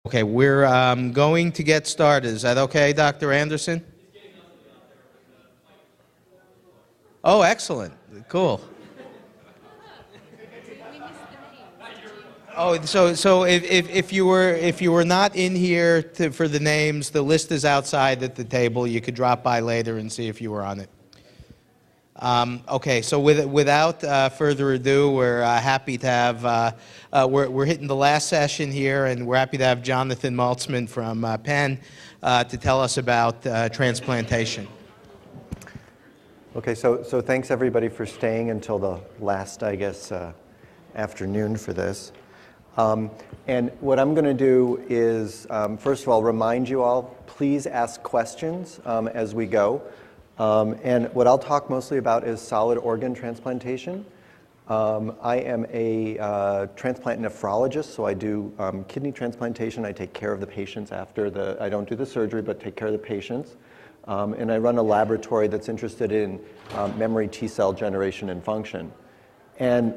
Okay, we're going to get started. Is that okay, Dr. Anderson? Oh, excellent. Cool. Oh, so if you were not in here for the names, the list is outside at the table. You could drop by later and see if you were on it. Okay, so without further ado, we're happy to have, we're hitting the last session here, and we're happy to have Jonathan Maltzman from Penn to tell us about transplantation. Okay, so thanks everybody for staying until the last, I guess, afternoon for this. And what I'm going to do is, first of all, remind you all, please ask questions as we go. And what I'll talk mostly about is solid organ transplantation. I am a transplant nephrologist, so I do kidney transplantation. I take care of the patients after I don't do the surgery, but take care of the patients. And I run a laboratory that's interested in memory T-cell generation and function. And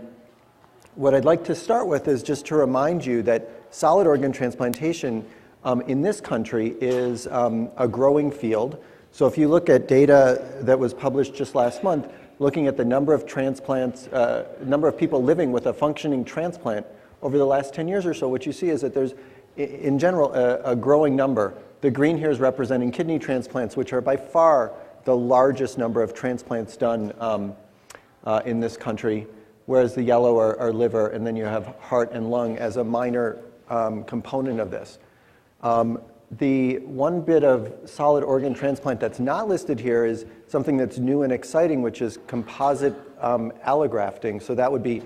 what I'd like to start with is just to remind you that solid organ transplantation in this country is a growing field. So if you look at data that was published just last month, looking at the number of transplants, number of people living with a functioning transplant over the last 10 years or so, what you see is that there's, in general, a growing number. The green here is representing kidney transplants, which are by far the largest number of transplants done in this country, whereas the yellow are liver, and then you have heart and lung as a minor component of this. The one bit of solid organ transplant that's not listed here is something that's new and exciting, which is composite allografting. So that would be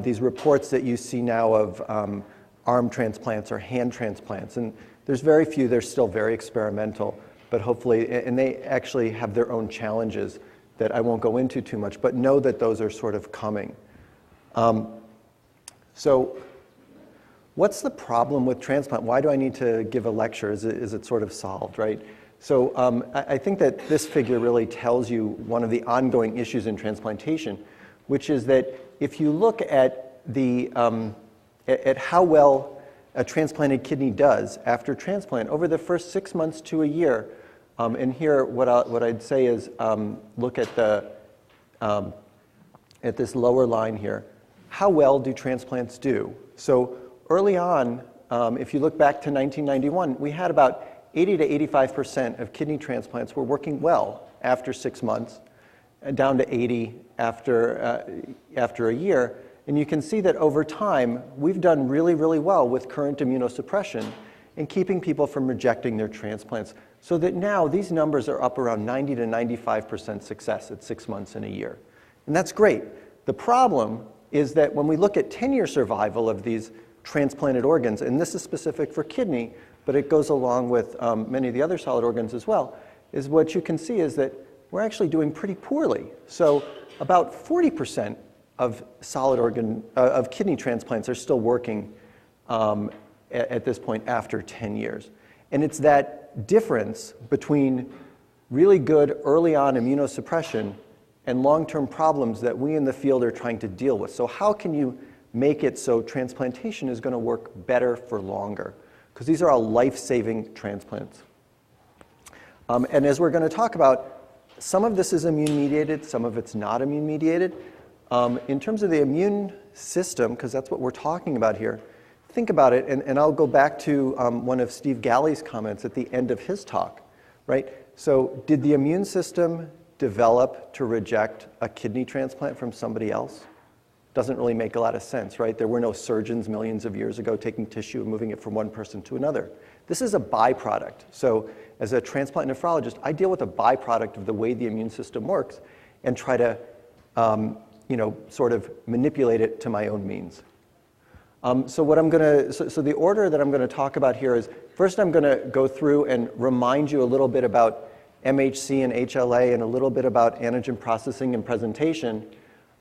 these reports that you see now of arm transplants or hand transplants. And there's very few, they're still very experimental, but hopefully, and they actually have their own challenges that I won't go into too much, but know that those are sort of coming. So what's the problem with transplant? Why do I need to give a lecture? Is it sort of solved, right? So I think that this figure really tells you one of the ongoing issues in transplantation, which is that if you look at at how well a transplanted kidney does after transplant over the first 6 months to a year, and here what I'd say is look at this lower line here. How well do transplants do? So early on, if you look back to 1991, we had about 80 to 85% of kidney transplants were working well after 6 months, and down to 80 after a year. And you can see that over time, we've done really, really well with current immunosuppression in keeping people from rejecting their transplants, so that now these numbers are up around 90 to 95% success at 6 months and a year. And that's great. The problem is that when we look at 10-year survival of these transplanted organs, and this is specific for kidney, but it goes along with many of the other solid organs as well, is what you can see is that we're actually doing pretty poorly. So about 40% of of kidney transplants are still working at this point after 10 years. And it's that difference between really good early on immunosuppression and long-term problems that we in the field are trying to deal with. So how can you make it so transplantation is going to work better for longer? Because these are all life-saving transplants. And as we're going to talk about, some of this is immune-mediated, some of it's not immune-mediated. In terms of the immune system, because that's what we're talking about here, think about it, and I'll go back to one of Steve Galley's comments at the end of his talk, right? So did the immune system develop to reject a kidney transplant from somebody else? Doesn't really make a lot of sense, right? There were no surgeons millions of years ago taking tissue and moving it from one person to another. This is a byproduct. So as a transplant nephrologist, I deal with a byproduct of the way the immune system works and try to sort of manipulate it to my own means. So the order that I'm going to talk about here is, first I'm going to go through and remind you a little bit about MHC and HLA and a little bit about antigen processing and presentation,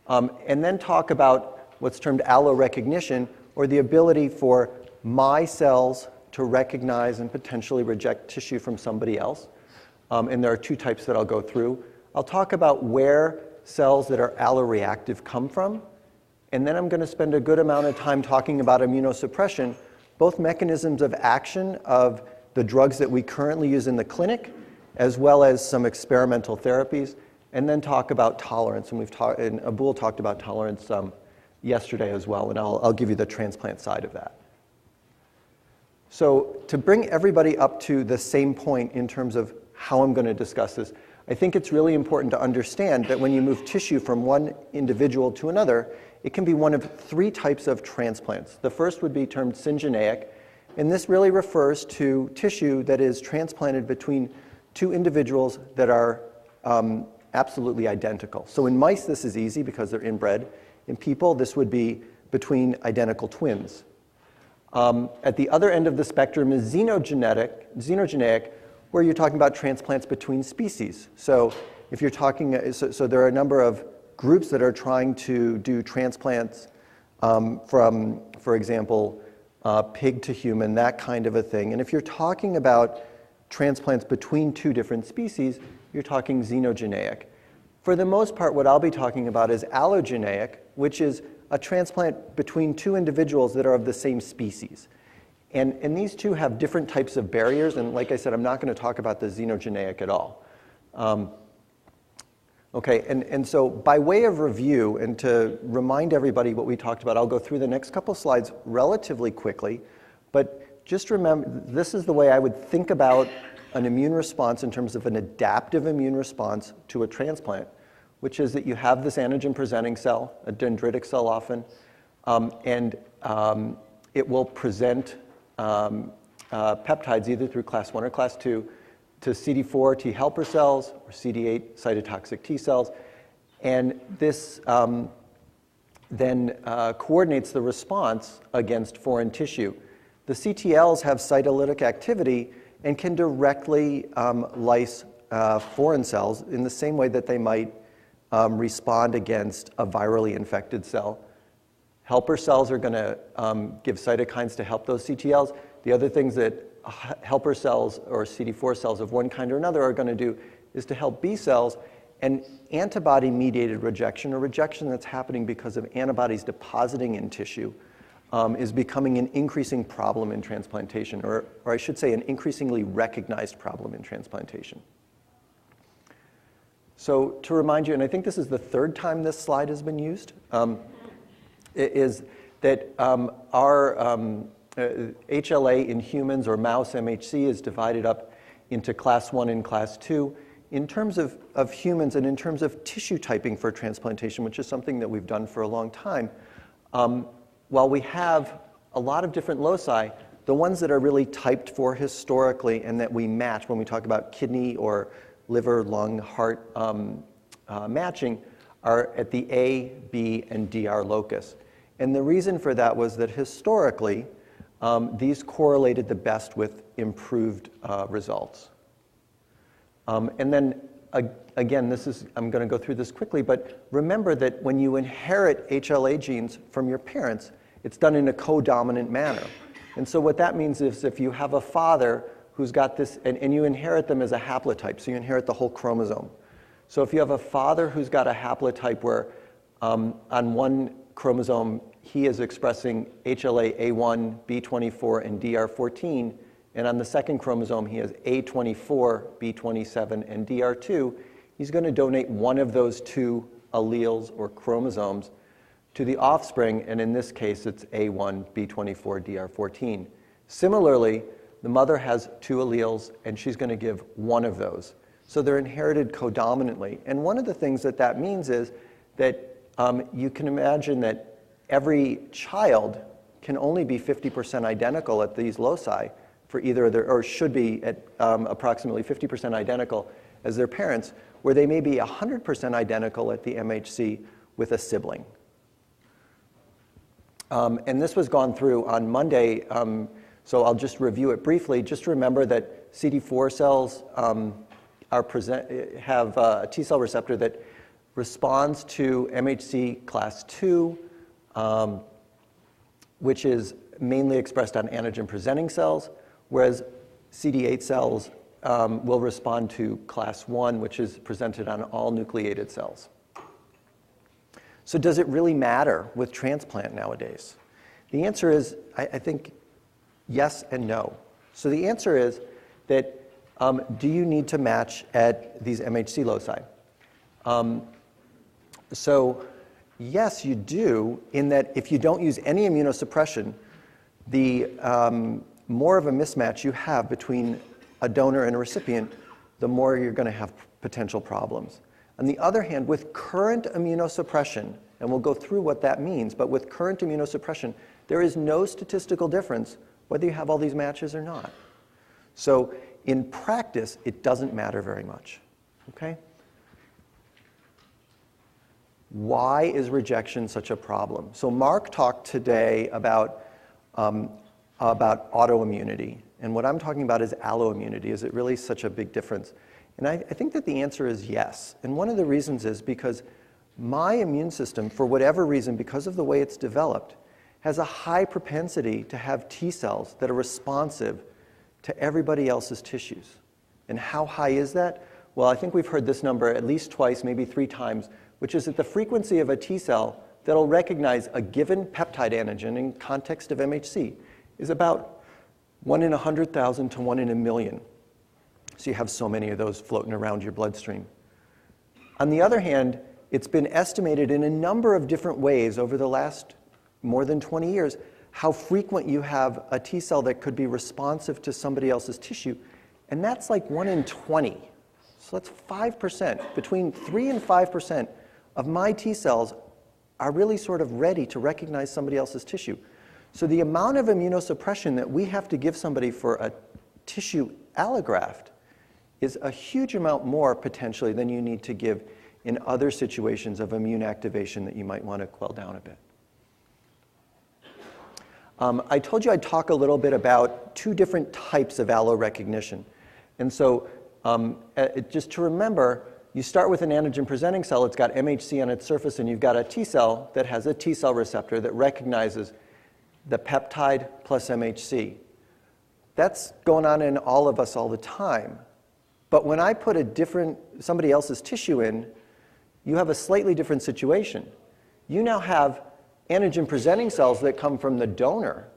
and then talk about what's termed allorecognition, or the ability for my cells to recognize and potentially reject tissue from somebody else. And there are two types that I'll go through. I'll talk about where cells that are alloreactive come from, and then I'm going to spend a good amount of time talking about immunosuppression, both mechanisms of action of the drugs that we currently use in the clinic, as well as some experimental therapies, and then talk about tolerance. And Abul talked about tolerance yesterday as well, and I'll give you the transplant side of that. So to bring everybody up to the same point in terms of how I'm going to discuss this, I think it's really important to understand that when you move tissue from one individual to another, it can be one of three types of transplants. The first would be termed syngeneic, and this really refers to tissue that is transplanted between two individuals that are absolutely identical. So in mice, this is easy because they're inbred. In people, this would be between identical twins. At the other end of the spectrum is xenogeneic, where you're talking about transplants between species. So if you're talking, so there are a number of groups that are trying to do transplants from, for example, pig to human, that kind of a thing. And if you're talking about transplants between two different species, you're talking xenogeneic. For the most part, what I'll be talking about is allogeneic, which is a transplant between two individuals that are of the same species. And these two have different types of barriers, and like I said, I'm not going to talk about the xenogeneic at all. Okay, and so by way of review, and to remind everybody what we talked about, I'll go through the next couple slides relatively quickly, but just remember, this is the way I would think about an immune response in terms of an adaptive immune response to a transplant, which is that you have this antigen-presenting cell, a dendritic cell often, and it will present peptides either through class 1 or class 2 to CD4 T helper cells or CD8 cytotoxic T cells. And this then coordinates the response against foreign tissue. The CTLs have cytolytic activity and can directly lyse foreign cells in the same way that they might respond against a virally infected cell. Helper cells are going to give cytokines to help those CTLs. The other things that helper cells or CD4 cells of one kind or another are going to do is to help B cells. And antibody-mediated rejection, or rejection that's happening because of antibodies depositing in tissue, is becoming an increasing problem in transplantation, or I should say an increasingly recognized problem in transplantation. So to remind you, and I think this is the third time this slide has been used, is that our HLA in humans, or mouse MHC, is divided up into class 1 and class 2. In terms of humans and in terms of tissue typing for transplantation, which is something that we've done for a long time, while we have a lot of different loci, the ones that are really typed for historically and that we match when we talk about kidney or liver, lung, heart matching are at the A, B, and DR locus. And the reason for that was that historically, these correlated the best with improved results. And then, again, I'm going to go through this quickly, but remember that when you inherit HLA genes from your parents, it's done in a co-dominant manner. And so what that means is if you have a father who's got this, and you inherit them as a haplotype, so you inherit the whole chromosome. So if you have a father who's got a haplotype where on one chromosome he is expressing HLA-A1, B24, and DR14, and on the second chromosome he has A24, B27, and DR2, he's going to donate one of those two alleles or chromosomes to the offspring, and in this case it's A1, B24, DR14. Similarly, the mother has two alleles, and she's going to give one of those. So they're inherited codominantly. And one of the things that that means is that you can imagine that every child can only be 50% identical at these loci for either their, or should be at approximately 50% identical as their parents, where they may be 100% identical at the MHC with a sibling. And this was gone through on Monday, so I'll just review it briefly. Just remember that CD4 cells have a T cell receptor that responds to MHC class 2, which is mainly expressed on antigen-presenting cells, whereas CD8 cells will respond to class 1, which is presented on all nucleated cells. So does it really matter with transplant nowadays? The answer is, I think Yes and no. So the answer is that do you need to match at these MHC loci? So yes, you do, in that if you don't use any immunosuppression, the more of a mismatch you have between a donor and a recipient, the more you're going to have potential problems. On the other hand, with current immunosuppression, and we'll go through what that means, but with current immunosuppression, there is no statistical difference whether you have all these matches or not. So in practice, it doesn't matter very much. Okay? Why is rejection such a problem? So Mark talked today about autoimmunity. And what I'm talking about is alloimmunity. Is it really such a big difference? And I think that the answer is yes. And one of the reasons is because my immune system, for whatever reason, because of the way it's developed, has a high propensity to have T cells that are responsive to everybody else's tissues. And how high is that? Well, I think we've heard this number at least twice, maybe 3 times, which is that the frequency of a T cell that'll recognize a given peptide antigen in context of MHC is about 1 in 100,000 to 1 in a million. So you have so many of those floating around your bloodstream. On the other hand, it's been estimated in a number of different ways over the last more than 20 years how frequent you have a T cell that could be responsive to somebody else's tissue, and that's like 1 in 20. So that's 5%. Between 3 and 5% of my T cells are really sort of ready to recognize somebody else's tissue. So the amount of immunosuppression that we have to give somebody for a tissue allograft is a huge amount more potentially than you need to give in other situations of immune activation that you might want to quell down a bit. I told you I'd talk a little bit about 2 different types of allorecognition. And so just to remember, you start with an antigen-presenting cell. It's got MHC on its surface, and you've got a T cell that has a T cell receptor that recognizes the peptide plus MHC. That's going on in all of us all the time. But when I put somebody else's tissue in, you have a slightly different situation. You now have antigen-presenting cells that come from the donor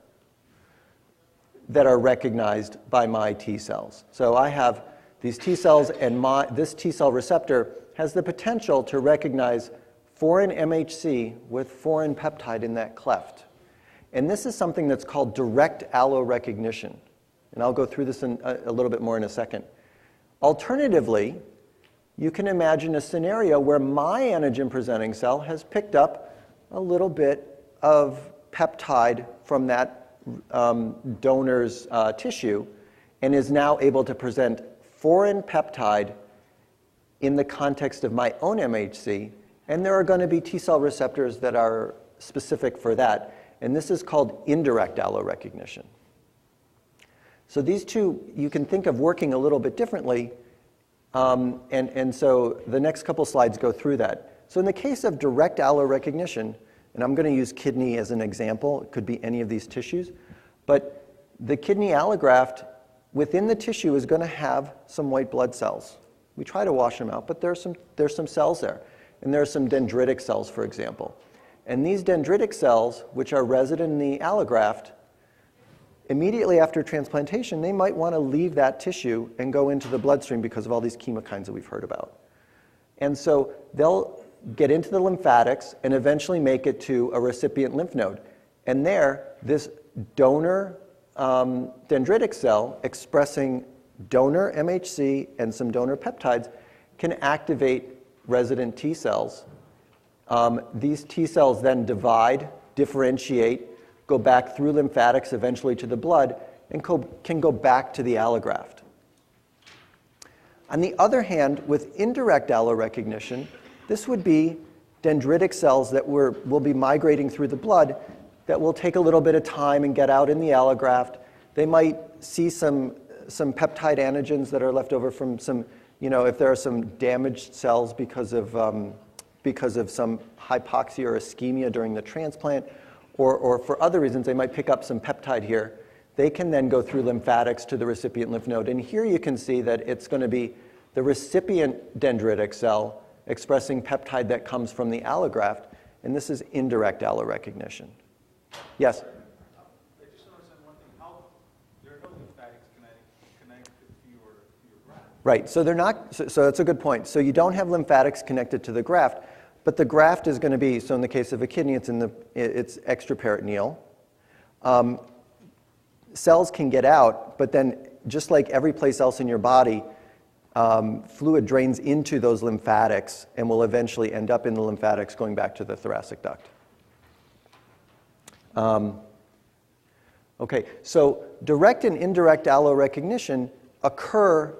that are recognized by my T cells. So I have these T cells, and this T cell receptor has the potential to recognize foreign MHC with foreign peptide in that cleft. And this is something that's called direct allorecognition. And I'll go through this a little bit more in a second. Alternatively, you can imagine a scenario where my antigen-presenting cell has picked up a little bit of peptide from that donor's tissue and is now able to present foreign peptide in the context of my own MHC, and there are going to be T cell receptors that are specific for that, and this is called indirect allorecognition. So these two you can think of working a little bit differently, and so the next couple slides go through that. So in the case of direct allorecognition, and I'm going to use kidney as an example, it could be any of these tissues, but the kidney allograft within the tissue is going to have some white blood cells. We try to wash them out, but there's some cells there. And there are some dendritic cells, for example. And these dendritic cells, which are resident in the allograft, immediately after transplantation, they might want to leave that tissue and go into the bloodstream because of all these chemokines that we've heard about. And so they'll get into the lymphatics and eventually make it to a recipient lymph node. And there, this donor dendritic cell expressing donor MHC and some donor peptides can activate resident T cells. These T cells then divide, differentiate, go back through lymphatics eventually to the blood, and can go back to the allograft. On the other hand, with indirect allorecognition, this would be dendritic cells that will be migrating through the blood that will take a little bit of time and get out in the allograft. They might see some peptide antigens that are left over from some, if there are some damaged cells because of some hypoxia or ischemia during the transplant, or for other reasons, they might pick up some peptide here. They can then go through lymphatics to the recipient lymph node. And here you can see that it's going to be the recipient dendritic cell expressing peptide that comes from the allograft, and this is indirect allorecognition. Yes? I just want to say one thing. Right, so they're not, so that's a good point. So you don't have lymphatics connected to the graft, but the graft is going to be, so in the case of a kidney, it's extraperitoneal. Cells can get out, but then just like every place else in your body, fluid drains into those lymphatics and will eventually end up in the lymphatics going back to the thoracic duct. Okay, so direct and indirect allorecognition occur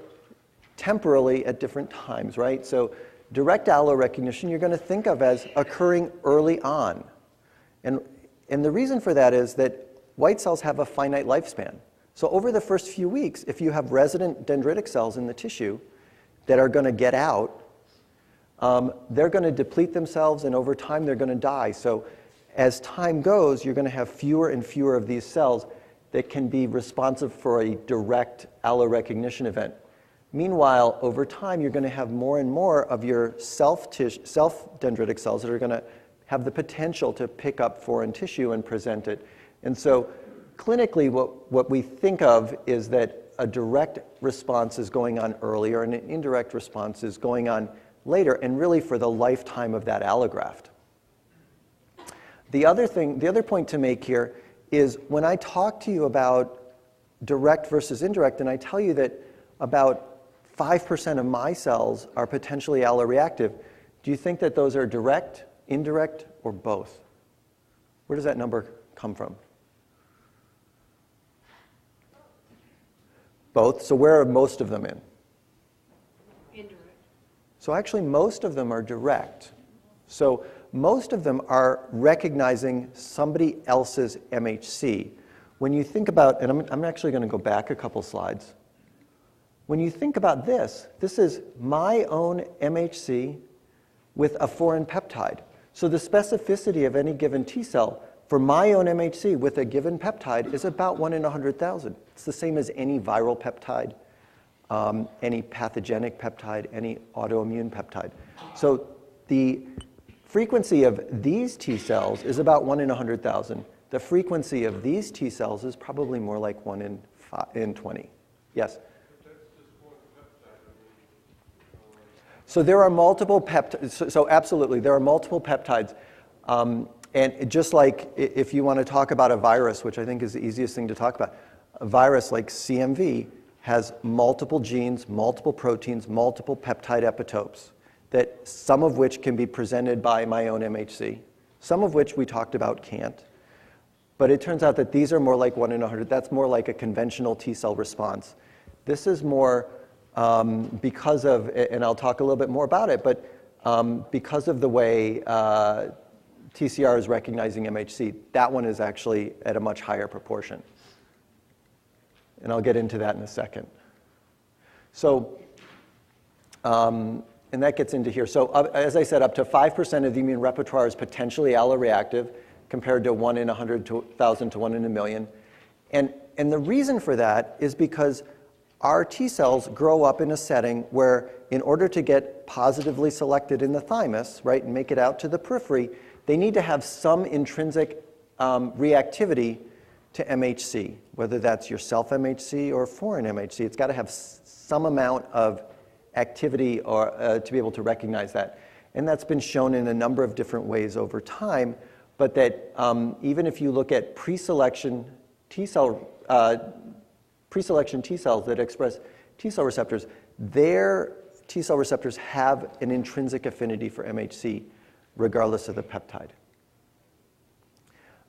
temporally at different times, right? So direct allorecognition you're going to think of as occurring early on. And the reason for that is that white cells have a finite lifespan. So over the first few weeks, if you have resident dendritic cells in the tissue that are going to get out, they're going to deplete themselves, and over time they're going to die. So as time goes, you're going to have fewer and fewer of these cells that can be responsive for a direct allorecognition event. Meanwhile, over time, you're going to have more and more of your self-dendritic cells that are going to have the potential to pick up foreign tissue and present it. And so clinically, what we think of is that a direct response is going on earlier and an indirect response is going on later, and really for the lifetime of that allograft. The other point to make here is when I talk to you about direct versus indirect, and I tell you that about 5% of my cells are potentially alloreactive, do you think that those are direct, indirect, or both? Where does that number come from? Both. So where are most of them in? Indirect. So actually most of them are direct. So most of them are recognizing somebody else's MHC. When you think about, and I'm actually going to go back a couple slides. When you think about this is my own MHC with a foreign peptide. So the specificity of any given T cell for my own MHC with a given peptide is about 1 in 100,000. It's the same as any viral peptide, any pathogenic peptide, any autoimmune peptide. So the frequency of these T cells is about 1 in 100,000. The frequency of these T cells is probably more like 1 in 20. Yes? So there are multiple peptides. So absolutely, there are multiple peptides. And just like if you want to talk about a virus, which I think is the easiest thing to talk about, a virus like CMV has multiple genes, multiple proteins, multiple peptide epitopes, that some of which can be presented by my own MHC, some of which we talked about can't. But it turns out that these are more like 1 in 100. That's more like a conventional T cell response. This is more because of, and I'll talk a little bit more about it, but because of the way TCR is recognizing MHC, that one is actually at a much higher proportion. And I'll get into that in a second. So, and that gets into here. So as I said, up to 5% of the immune repertoire is potentially alloreactive, compared to 1 in 100,000 to 1 in a million. And the reason for that is because our T cells grow up in a setting where in order to get positively selected in the thymus, right, and make it out to the periphery, they need to have some intrinsic reactivity to MHC, whether that's your self-MHC or foreign MHC. It's got to have some amount of activity or to be able to recognize that. And that's been shown in a number of different ways over time, but that even if you look at pre-selection T cells that express T cell receptors, their T cell receptors have an intrinsic affinity for MHC, regardless of the peptide.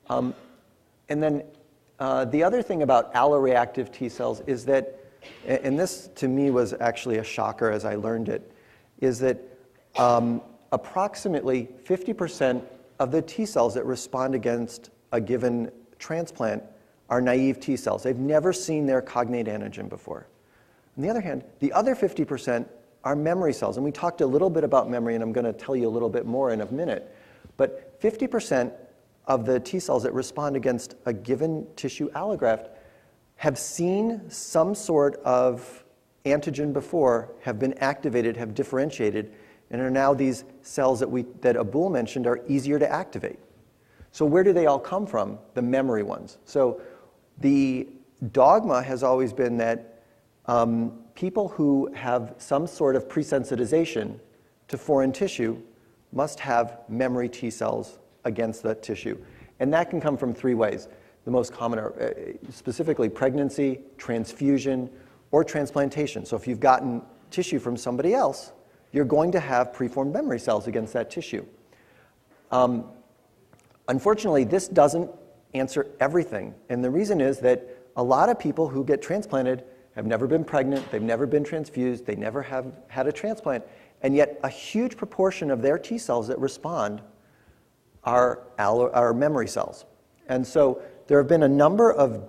And then the other thing about alloreactive T cells is that, and this to me was actually a shocker as I learned it, is that approximately 50% of the T cells that respond against a given transplant are naive T cells. They've never seen their cognate antigen before. On the other hand, the other 50% are memory cells. And we talked a little bit about memory, and I'm going to tell you a little bit more in a minute. But 50% of the T cells that respond against a given tissue allograft have seen some sort of antigen before, have been activated, have differentiated, and are now these cells that Abul mentioned are easier to activate. So where do they all come from? The memory ones. So the dogma has always been that People who have some sort of presensitization to foreign tissue must have memory T cells against that tissue. And that can come from three ways. The most common are specifically pregnancy, transfusion, or transplantation. So if you've gotten tissue from somebody else, you're going to have preformed memory cells against that tissue. Unfortunately, this doesn't answer everything. And the reason is that a lot of people who get transplanted have never been pregnant, they've never been transfused, they never have had a transplant, and yet a huge proportion of their T cells that respond are memory cells. And so there have been a number of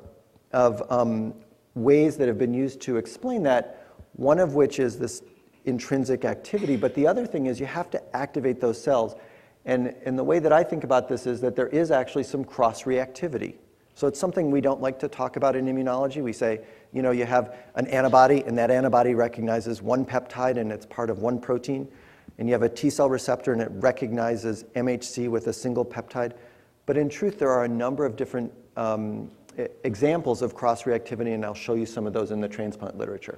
ways that have been used to explain that, one of which is this intrinsic activity, but the other thing is you have to activate those cells. And the way that I think about this is that there is actually some cross-reactivity. So it's something we don't like to talk about in immunology. We say, you know, you have an antibody, and that antibody recognizes one peptide, and it's part of one protein. And you have a T cell receptor, and it recognizes MHC with a single peptide. But in truth, there are a number of different examples of cross-reactivity, and I'll show you some of those in the transplant literature.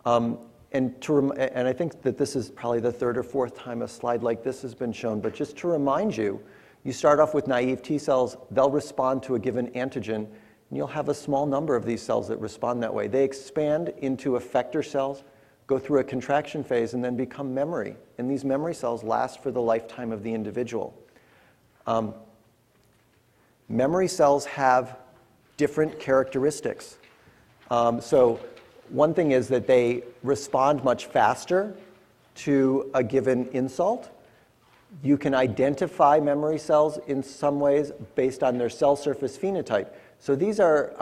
And I think that this is probably the third or fourth time a slide like this has been shown, but just to remind you, you start off with naive T cells, they'll respond to a given antigen, and you'll have a small number of these cells that respond that way. They expand into effector cells, go through a contraction phase, and then become memory. And these memory cells last for the lifetime of the individual. Memory cells have different characteristics. So one thing is that they respond much faster to a given insult. You can identify memory cells in some ways based on their cell surface phenotype. So these are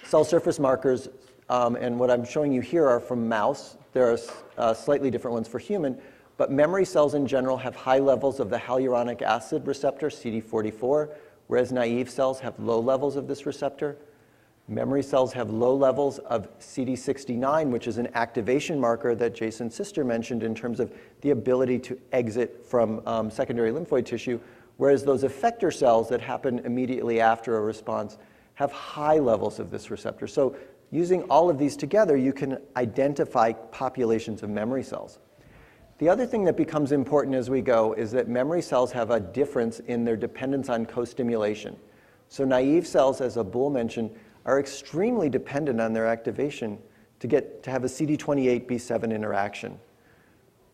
cell surface markers, and what I'm showing you here are from mouse. There are slightly different ones for human, but memory cells in general have high levels of the hyaluronic acid receptor, CD44, whereas naive cells have low levels of this receptor. Memory cells have low levels of CD69, which is an activation marker that Jason's sister mentioned in terms of the ability to exit from secondary lymphoid tissue, whereas those effector cells that happen immediately after a response have high levels of this receptor. So using all of these together, you can identify populations of memory cells. The other thing that becomes important as we go is that memory cells have a difference in their dependence on co-stimulation. So naive cells, as Abul mentioned, are extremely dependent on their activation to have a CD28-B7 interaction,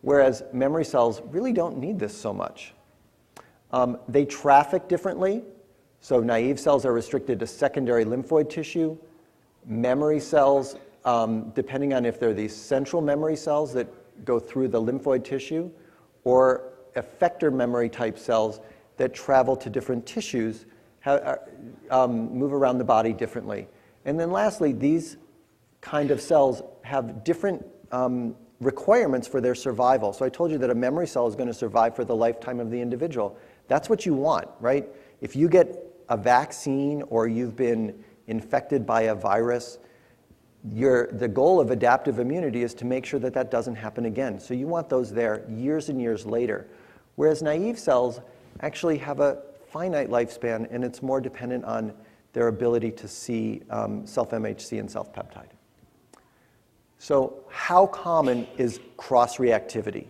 whereas memory cells really don't need this so much. They traffic differently, so naive cells are restricted to secondary lymphoid tissue. Memory cells, depending on if they're these central memory cells that go through the lymphoid tissue, or effector memory type cells that travel to different tissues, move around the body differently. And then lastly, these kind of cells have different requirements for their survival. So I told you that a memory cell is going to survive for the lifetime of the individual. That's what you want, right? If you get a vaccine or you've been infected by a virus, the goal of adaptive immunity is to make sure that that doesn't happen again. So you want those there years and years later. Whereas naive cells actually have a finite lifespan, and it's more dependent on their ability to see self-MHC and self-peptide. So how common is cross-reactivity?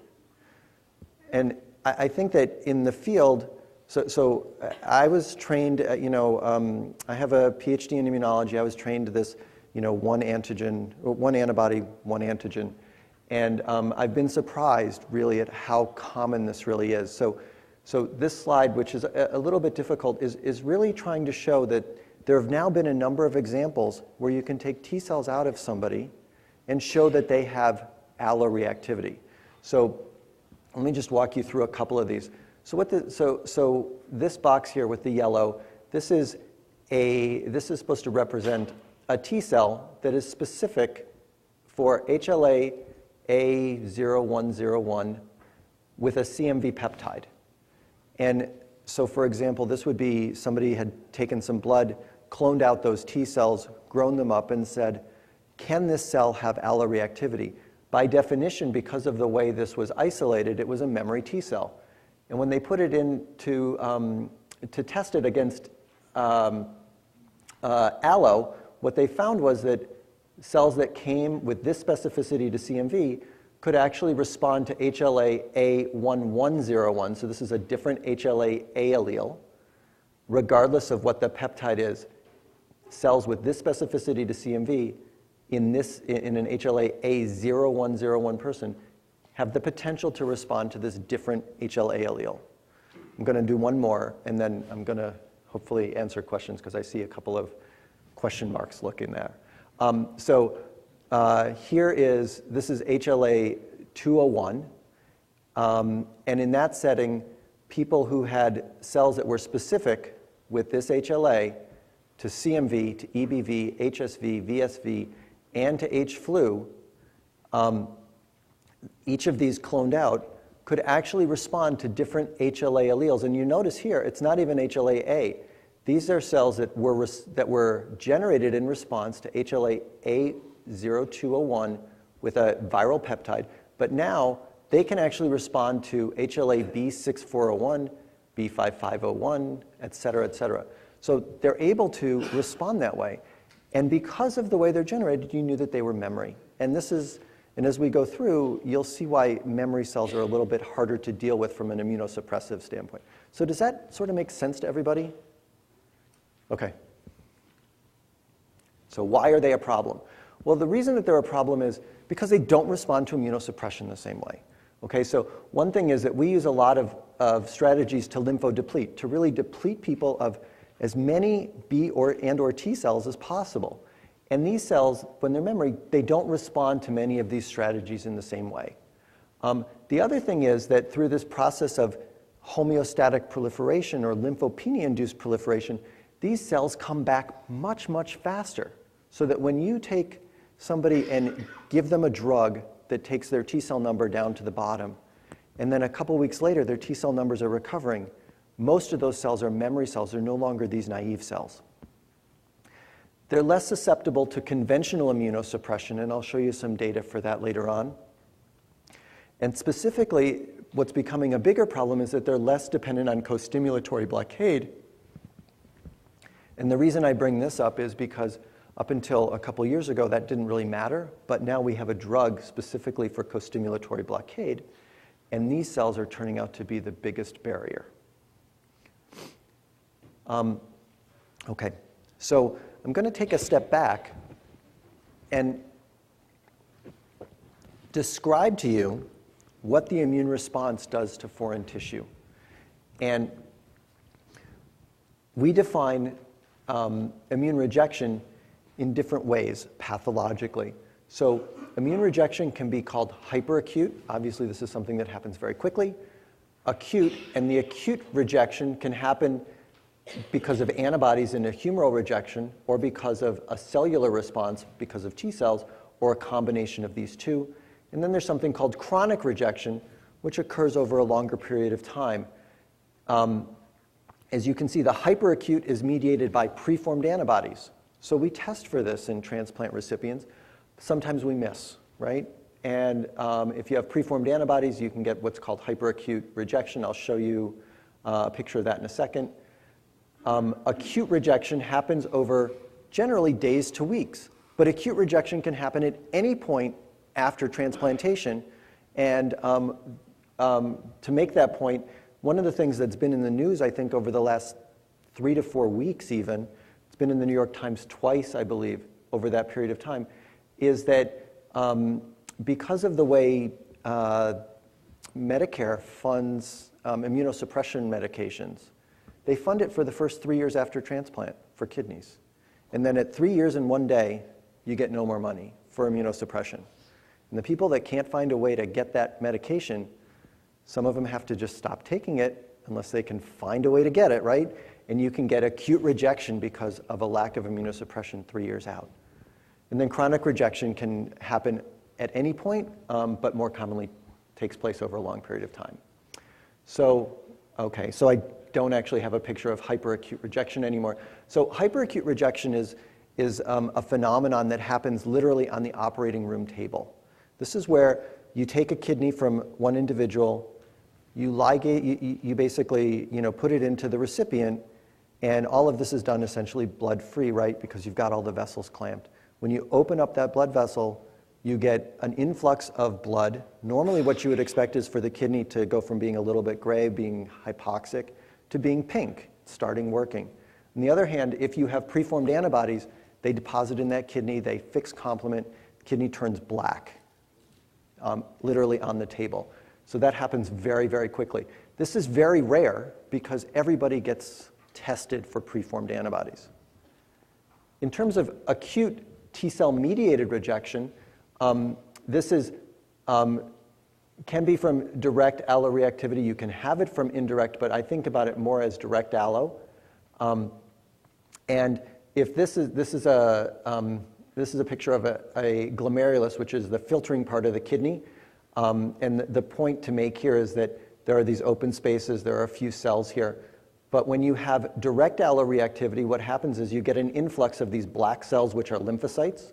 And I think that in the field, so I was trained, I have a PhD in immunology. I was trained to this, one antibody, one antigen. And I've been surprised really at how common this really is. So this slide, which is a little bit difficult, is really trying to show that there have now been a number of examples where you can take T cells out of somebody and show that they have alloreactivity. So let me just walk you through a couple of these. So this box here with the yellow, this is supposed to represent a T cell that is specific for HLA A0101 with a CMV peptide. And so, for example, this would be somebody had taken some blood, cloned out those T cells, grown them up, and said, can this cell have alloreactivity? By definition, because of the way this was isolated, it was a memory T cell. And when they put it in to test it against allo, what they found was that cells that came with this specificity to CMV could actually respond to HLA-A1101. So this is a different HLA-A allele, regardless of what the peptide is. Cells with this specificity to CMV in an HLA-A0101 person have the potential to respond to this different HLA allele. I'm going to do one more, and then I'm going to hopefully answer questions because I see a couple of question marks looking there. This is HLA-201, and in that setting, people who had cells that were specific with this HLA to CMV, to EBV, HSV, VSV, and to H-flu, each of these cloned out could actually respond to different HLA alleles. And you notice here, it's not even HLA-A. These are cells that were generated in response to HLA-A0201 with a viral peptide, but now they can actually respond to HLA-B6401, B5501, et cetera, et cetera. So they're able to respond that way. And because of the way they're generated, you knew that they were memory. And as we go through, you'll see why memory cells are a little bit harder to deal with from an immunosuppressive standpoint. So does that sort of make sense to everybody? Okay. So why are they a problem? Well, the reason that they're a problem is because they don't respond to immunosuppression the same way. Okay, so one thing is that we use a lot of strategies to lymphodeplete, to really deplete people of as many B and/or T cells as possible. And these cells, when they're memory, they don't respond to many of these strategies in the same way. The other thing is that through this process of homeostatic proliferation or lymphopenia-induced proliferation, these cells come back much, much faster. So that when you take somebody and give them a drug that takes their T cell number down to the bottom, and then a couple weeks later their T cell numbers are recovering, most of those cells are memory cells. They're no longer these naive cells. They're less susceptible to conventional immunosuppression, and I'll show you some data for that later on. And specifically, what's becoming a bigger problem is that they're less dependent on co-stimulatory blockade. And the reason I bring this up is because up until a couple years ago, that didn't really matter, but now we have a drug specifically for co-stimulatory blockade, and these cells are turning out to be the biggest barrier. Okay, so I'm going to take a step back and describe to you what the immune response does to foreign tissue. And we define immune rejection in different ways pathologically. So immune rejection can be called hyperacute. Obviously, this is something that happens very quickly. Acute, and the acute rejection can happen because of antibodies in a humoral rejection or because of a cellular response because of T cells or a combination of these two. And then there's something called chronic rejection, which occurs over a longer period of time. As you can see, the hyperacute is mediated by preformed antibodies. So we test for this in transplant recipients. Sometimes we miss, right? And if you have preformed antibodies, you can get what's called hyperacute rejection. I'll show you a picture of that in a second. Acute rejection happens over generally days to weeks, but acute rejection can happen at any point after transplantation. And to make that point, one of the things that's been in the news, I think, over the last 3 to 4 weeks even, it's been in the New York Times twice, I believe, over that period of time, is that because of the way Medicare funds immunosuppression medications, they fund it for the first 3 years after transplant for kidneys. And then at 3 years and 1 day, you get no more money for immunosuppression. And the people that can't find a way to get that medication, some of them have to just stop taking it unless they can find a way to get it, right? And you can get acute rejection because of a lack of immunosuppression 3 years out. And then chronic rejection can happen at any point, but more commonly takes place over a long period of time. So, okay, so I don't actually have a picture of hyperacute rejection anymore. So hyperacute rejection is a phenomenon that happens literally on the operating room table. This is where you take a kidney from one individual, you ligate, you basically put it into the recipient, and all of this is done essentially blood-free, right, because you've got all the vessels clamped. When you open up that blood vessel, you get an influx of blood. Normally what you would expect is for the kidney to go from being a little bit gray, being hypoxic, to being pink, starting working. On the other hand, if you have preformed antibodies, they deposit in that kidney, they fix complement, kidney turns black, literally on the table. So that happens very, very quickly. This is very rare because everybody gets tested for preformed antibodies. In terms of acute T-cell mediated rejection, this is, can be from direct alloreactivity. You can have it from indirect, but I think about it more as direct allo. And if this is a picture of a glomerulus, which is the filtering part of the kidney. And the point to make here is that there are these open spaces, there are a few cells here. But when you have direct alloreactivity, what happens is you get an influx of these black cells, which are lymphocytes.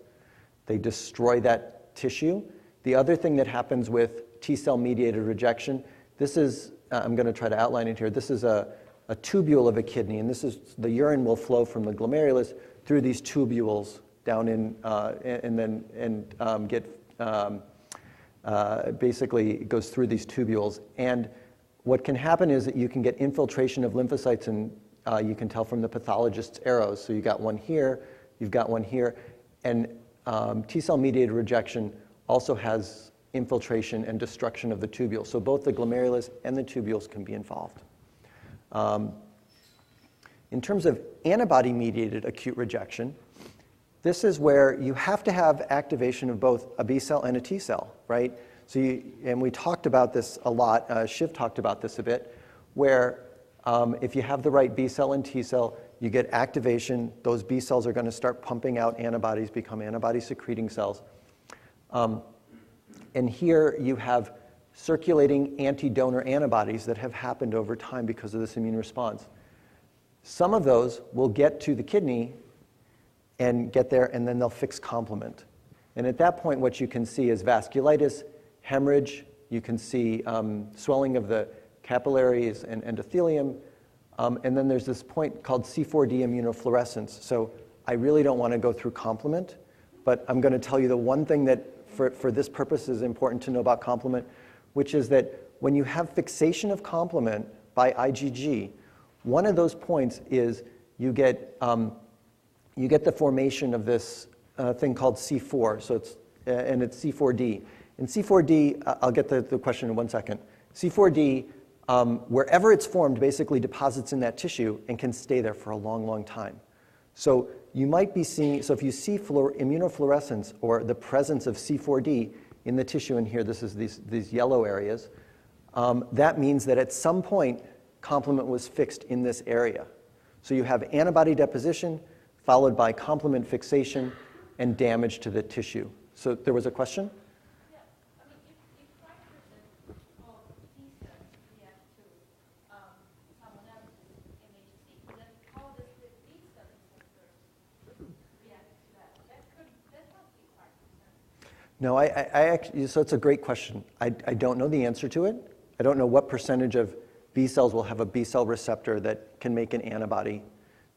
They destroy that tissue. The other thing that happens with T-cell mediated rejection, this is, I'm going to try to outline it here. This is a tubule of a kidney, and this is, the urine will flow from the glomerulus through these tubules down in, basically it goes through these tubules. And what can happen is that you can get infiltration of lymphocytes, and you can tell from the pathologist's arrows. So you got one here, you've got one here, and T-cell mediated rejection also has infiltration and destruction of the tubules. So both the glomerulus and the tubules can be involved. In terms of antibody-mediated acute rejection, this is where you have to have activation of both a B cell and a T cell, right? So and we talked about this a lot, Shiv talked about this a bit, where if you have the right B cell and T cell, you get activation. Those B cells are going to start pumping out antibodies, become antibody-secreting cells. And here you have circulating anti-donor antibodies that have happened over time because of this immune response. Some of those will get to the kidney and get there, and then they'll fix complement. And at that point, what you can see is vasculitis, hemorrhage. You can see swelling of the capillaries and endothelium. And then there's this point called C4D immunofluorescence. So I really don't want to go through complement, but I'm going to tell you the one thing that for this purpose is important to know about complement, which is that when you have fixation of complement by IgG, one of those points is you get the formation of this thing called C4, so and it's C4D. And C4D, I'll get the question in 1 second. C4D, wherever it's formed, basically deposits in that tissue and can stay there for a long, long time. So you might be seeing, so if you see immunofluorescence or the presence of C4D in the tissue in here, this is these yellow areas, that means that at some point, complement was fixed in this area. So you have antibody deposition followed by complement fixation and damage to the tissue. So there was a question? Yeah, I mean, if 5% of T cells react to someone else's MHC, then how does the B cell receptor react to that? That must be 5%. No, I actually, so it's a great question. I don't know the answer to it. I don't know what percentage of B cells will have a B cell receptor that can make an antibody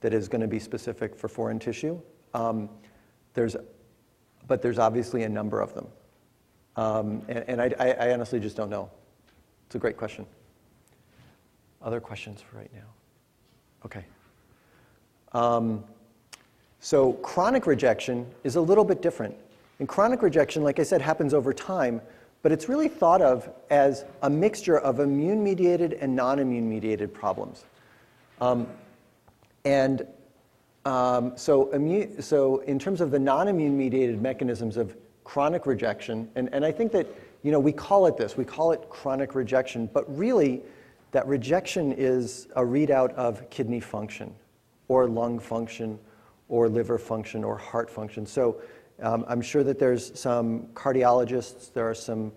that is going to be specific for foreign tissue. But there's obviously a number of them. And I honestly just don't know. It's a great question. Other questions for right now? Okay. So chronic rejection is a little bit different. And chronic rejection, like I said, happens over time, but it's really thought of as a mixture of immune-mediated and non-immune-mediated problems. So in terms of the non-immune-mediated mechanisms of chronic rejection, and I think that, we call it chronic rejection, but really that rejection is a readout of kidney function or lung function or liver function or heart function. So I'm sure that there's some cardiologists, there are some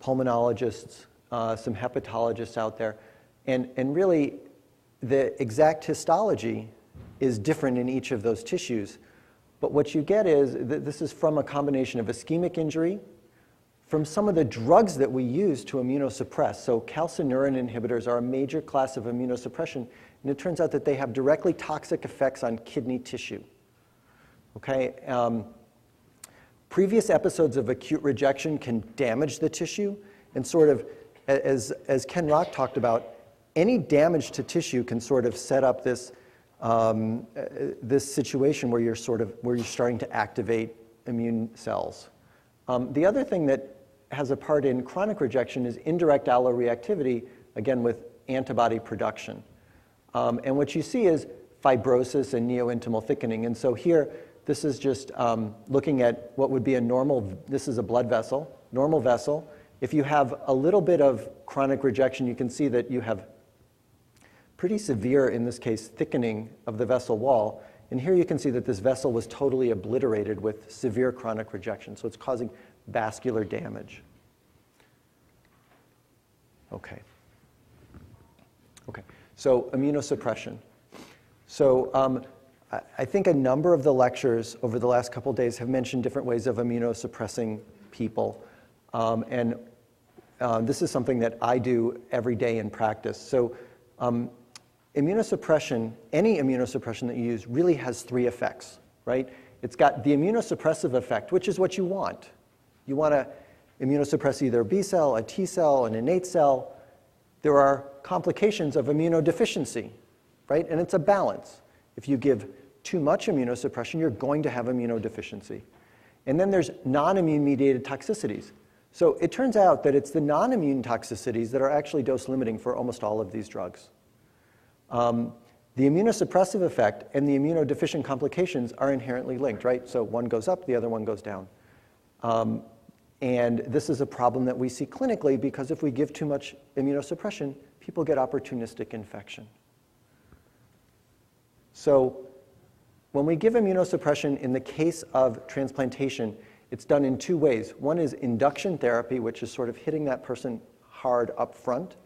pulmonologists, some hepatologists out there, and really the exact histology is different in each of those tissues. But what you get is, this is from a combination of ischemic injury, from some of the drugs that we use to immunosuppress. So calcineurin inhibitors are a major class of immunosuppression, and it turns out that they have directly toxic effects on kidney tissue. Okay, Previous episodes of acute rejection can damage the tissue, and sort of, as Ken Rock talked about, any damage to tissue can sort of set up this, this situation where you're starting to activate immune cells. The other thing that has a part in chronic rejection is indirect alloreactivity, again with antibody production. And what you see is fibrosis and neointimal thickening. And so here, this is just looking at what would be a normal, this is a blood vessel, normal vessel. If you have a little bit of chronic rejection, you can see that you have pretty severe, in this case, thickening of the vessel wall. And here you can see that this vessel was totally obliterated with severe chronic rejection. So it's causing vascular damage. Okay. Okay, so immunosuppression. So I think a number of the lectures over the last couple of days have mentioned different ways of immunosuppressing people. This is something that I do every day in practice. So immunosuppression, any immunosuppression that you use really has three effects, right? It's got the immunosuppressive effect, which is what you want. You want to immunosuppress either a B cell, a T cell, an innate cell. There are complications of immunodeficiency, right? And it's a balance. If you give too much immunosuppression, you're going to have immunodeficiency. And then there's non-immune mediated toxicities. So it turns out that it's the non-immune toxicities that are actually dose limiting for almost all of these drugs. The immunosuppressive effect and the immunodeficient complications are inherently linked, right? So one goes up, the other one goes down. And this is a problem that we see clinically because if we give too much immunosuppression, people get opportunistic infection. So when we give immunosuppression in the case of transplantation, it's done in two ways. One is induction therapy, which is sort of hitting that person hard up front.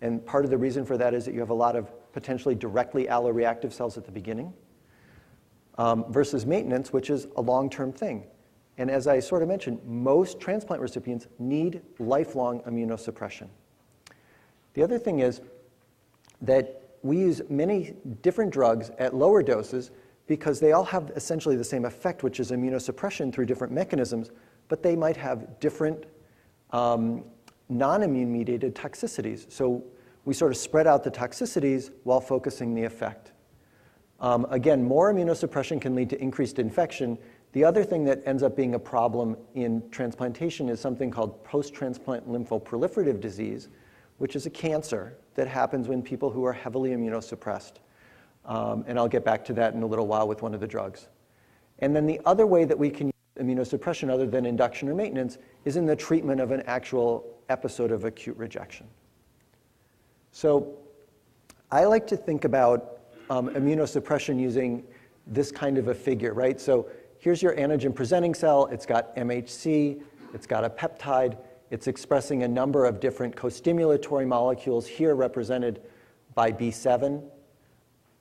And part of the reason for that is that you have a lot of potentially directly alloreactive cells at the beginning, versus maintenance, which is a long-term thing. And as I sort of mentioned, most transplant recipients need lifelong immunosuppression. The other thing is that we use many different drugs at lower doses because they all have essentially the same effect, which is immunosuppression through different mechanisms, but they might have different non-immune mediated toxicities. So we sort of spread out the toxicities while focusing the effect. Again, more immunosuppression can lead to increased infection. The other thing that ends up being a problem in transplantation is something called post-transplant lymphoproliferative disease, which is a cancer that happens when people who are heavily immunosuppressed. And I'll get back to that in a little while with one of the drugs. And then the other way that we can use immunosuppression other than induction or maintenance is in the treatment of an actual episode of acute rejection. So I like to think about immunosuppression using this kind of a figure, right? So here's your antigen-presenting cell. It's got MHC. It's got a peptide. It's expressing a number of different co-stimulatory molecules, here represented by B7.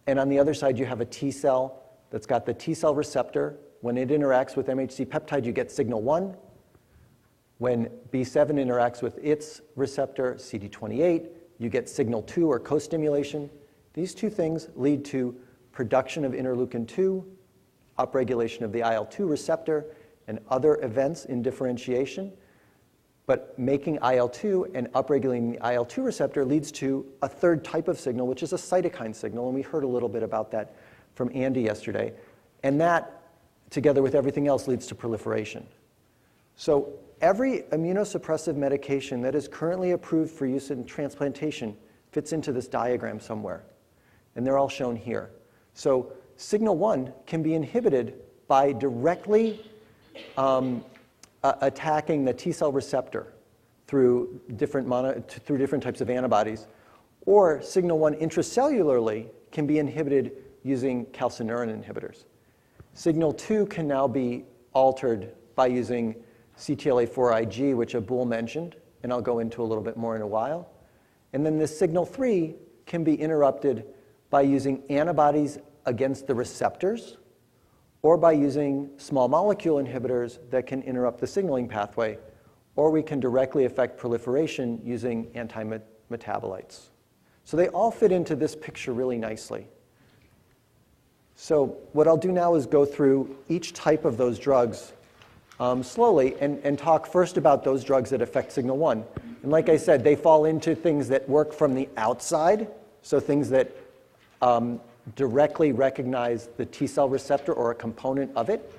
And on the other side, you have a T cell that's got the T cell receptor. When it interacts with MHC peptide, you get signal 1. When B7 interacts with its receptor, CD28, you get signal 2 or co-stimulation. These two things lead to production of interleukin 2, upregulation of the IL-2 receptor, and other events in differentiation. But making IL-2 and upregulating the IL-2 receptor leads to a third type of signal, which is a cytokine signal. And we heard a little bit about that from Andy yesterday. And that, together with everything else, leads to proliferation. So every immunosuppressive medication that is currently approved for use in transplantation fits into this diagram somewhere. And they're all shown here. So signal 1 can be inhibited by directly attacking the T cell receptor through different types of antibodies. Or signal 1 intracellularly can be inhibited using calcineurin inhibitors. Signal 2 can now be altered by using CTLA-4 Ig, which Abul mentioned, and I'll go into a little bit more in a while. And then this signal 3 can be interrupted by using antibodies against the receptors or by using small molecule inhibitors that can interrupt the signaling pathway, or we can directly affect proliferation using anti-metabolites. So they all fit into this picture really nicely. So what I'll do now is go through each type of those drugs slowly and talk first about those drugs that affect signal 1. And like I said, they fall into things that work from the outside, so things that directly recognize the T cell receptor or a component of it,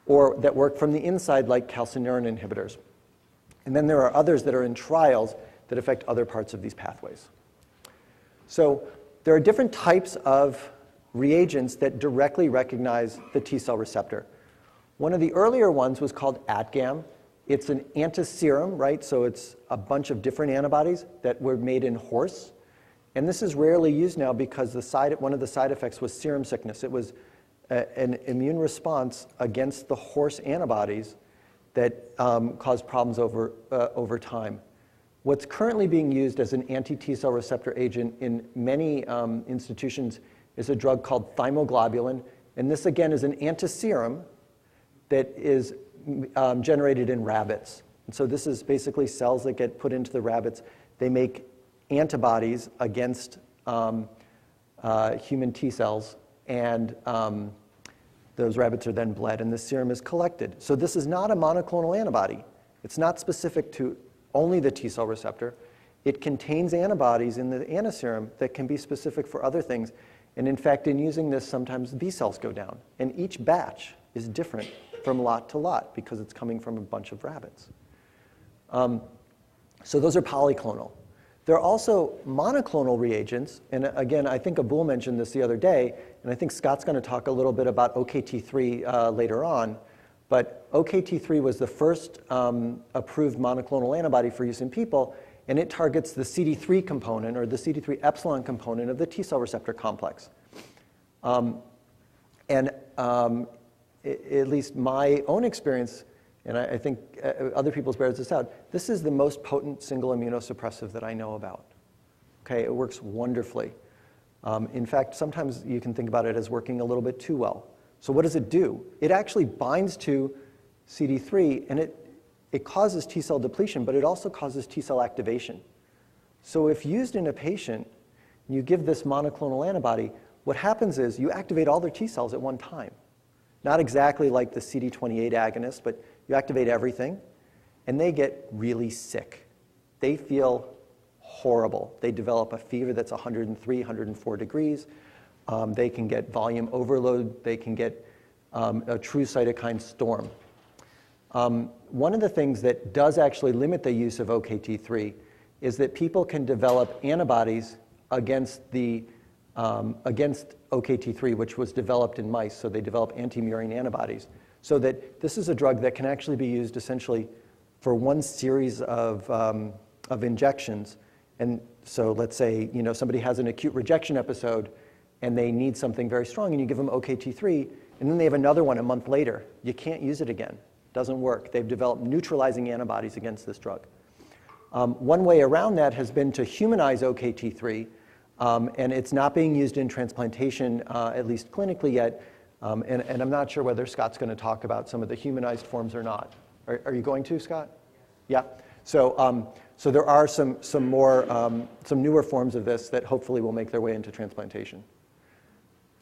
or that work from the inside like calcineurin inhibitors. And then there are others that are in trials that affect other parts of these pathways. So there are different types of reagents that directly recognize the T cell receptor. One of the earlier ones was called ATGAM. It's an antiserum, right? So it's a bunch of different antibodies that were made in horse. And this is rarely used now because one of the side effects was serum sickness. It was an immune response against the horse antibodies that caused problems over time. What's currently being used as an anti-T cell receptor agent in many institutions is a drug called thymoglobulin. And this, again, is an antiserum that is generated in rabbits. And so this is basically cells that get put into the rabbits. They make antibodies against human T cells, and those rabbits are then bled, and the serum is collected. So this is not a monoclonal antibody. It's not specific to only the T cell receptor. It contains antibodies in the antiserum that can be specific for other things. And in fact, in using this, sometimes B cells go down. And each batch is different from lot to lot because it's coming from a bunch of rabbits. So those are polyclonal. There are also monoclonal reagents, and again, I think Abul mentioned this the other day, and I think Scott's going to talk a little bit about OKT3 later on, but OKT3 was the first approved monoclonal antibody for use in people, and it targets the CD3 component, or the CD3 epsilon component of the T cell receptor complex. At least my own experience, and I think other people's bears this out, this is the most potent single immunosuppressive that I know about. Okay, it works wonderfully. In fact, sometimes you can think about it as working a little bit too well. So what does it do? It actually binds to CD3, and it causes T cell depletion, but it also causes T cell activation. So if used in a patient, and you give this monoclonal antibody, what happens is you activate all their T cells at one time. Not exactly like the CD28 agonist, but you activate everything, and they get really sick. They feel horrible. They develop a fever that's 103, 104 degrees. They can get volume overload. They can get a true cytokine storm. One of the things that does actually limit the use of OKT3 is that people can develop antibodies against OKT3, which was developed in mice, so they develop anti-murine antibodies. So that this is a drug that can actually be used essentially for one series of injections. And so let's say somebody has an acute rejection episode and they need something very strong, and you give them OKT3, and then they have another one a month later. You can't use it again. It doesn't work. They've developed neutralizing antibodies against this drug. One way around that has been to humanize OKT3. And it's not being used in transplantation, at least clinically yet. And I'm not sure whether Scott's going to talk about some of the humanized forms or not. Are you going to, Scott? Yeah. So there are some newer forms of this that hopefully will make their way into transplantation.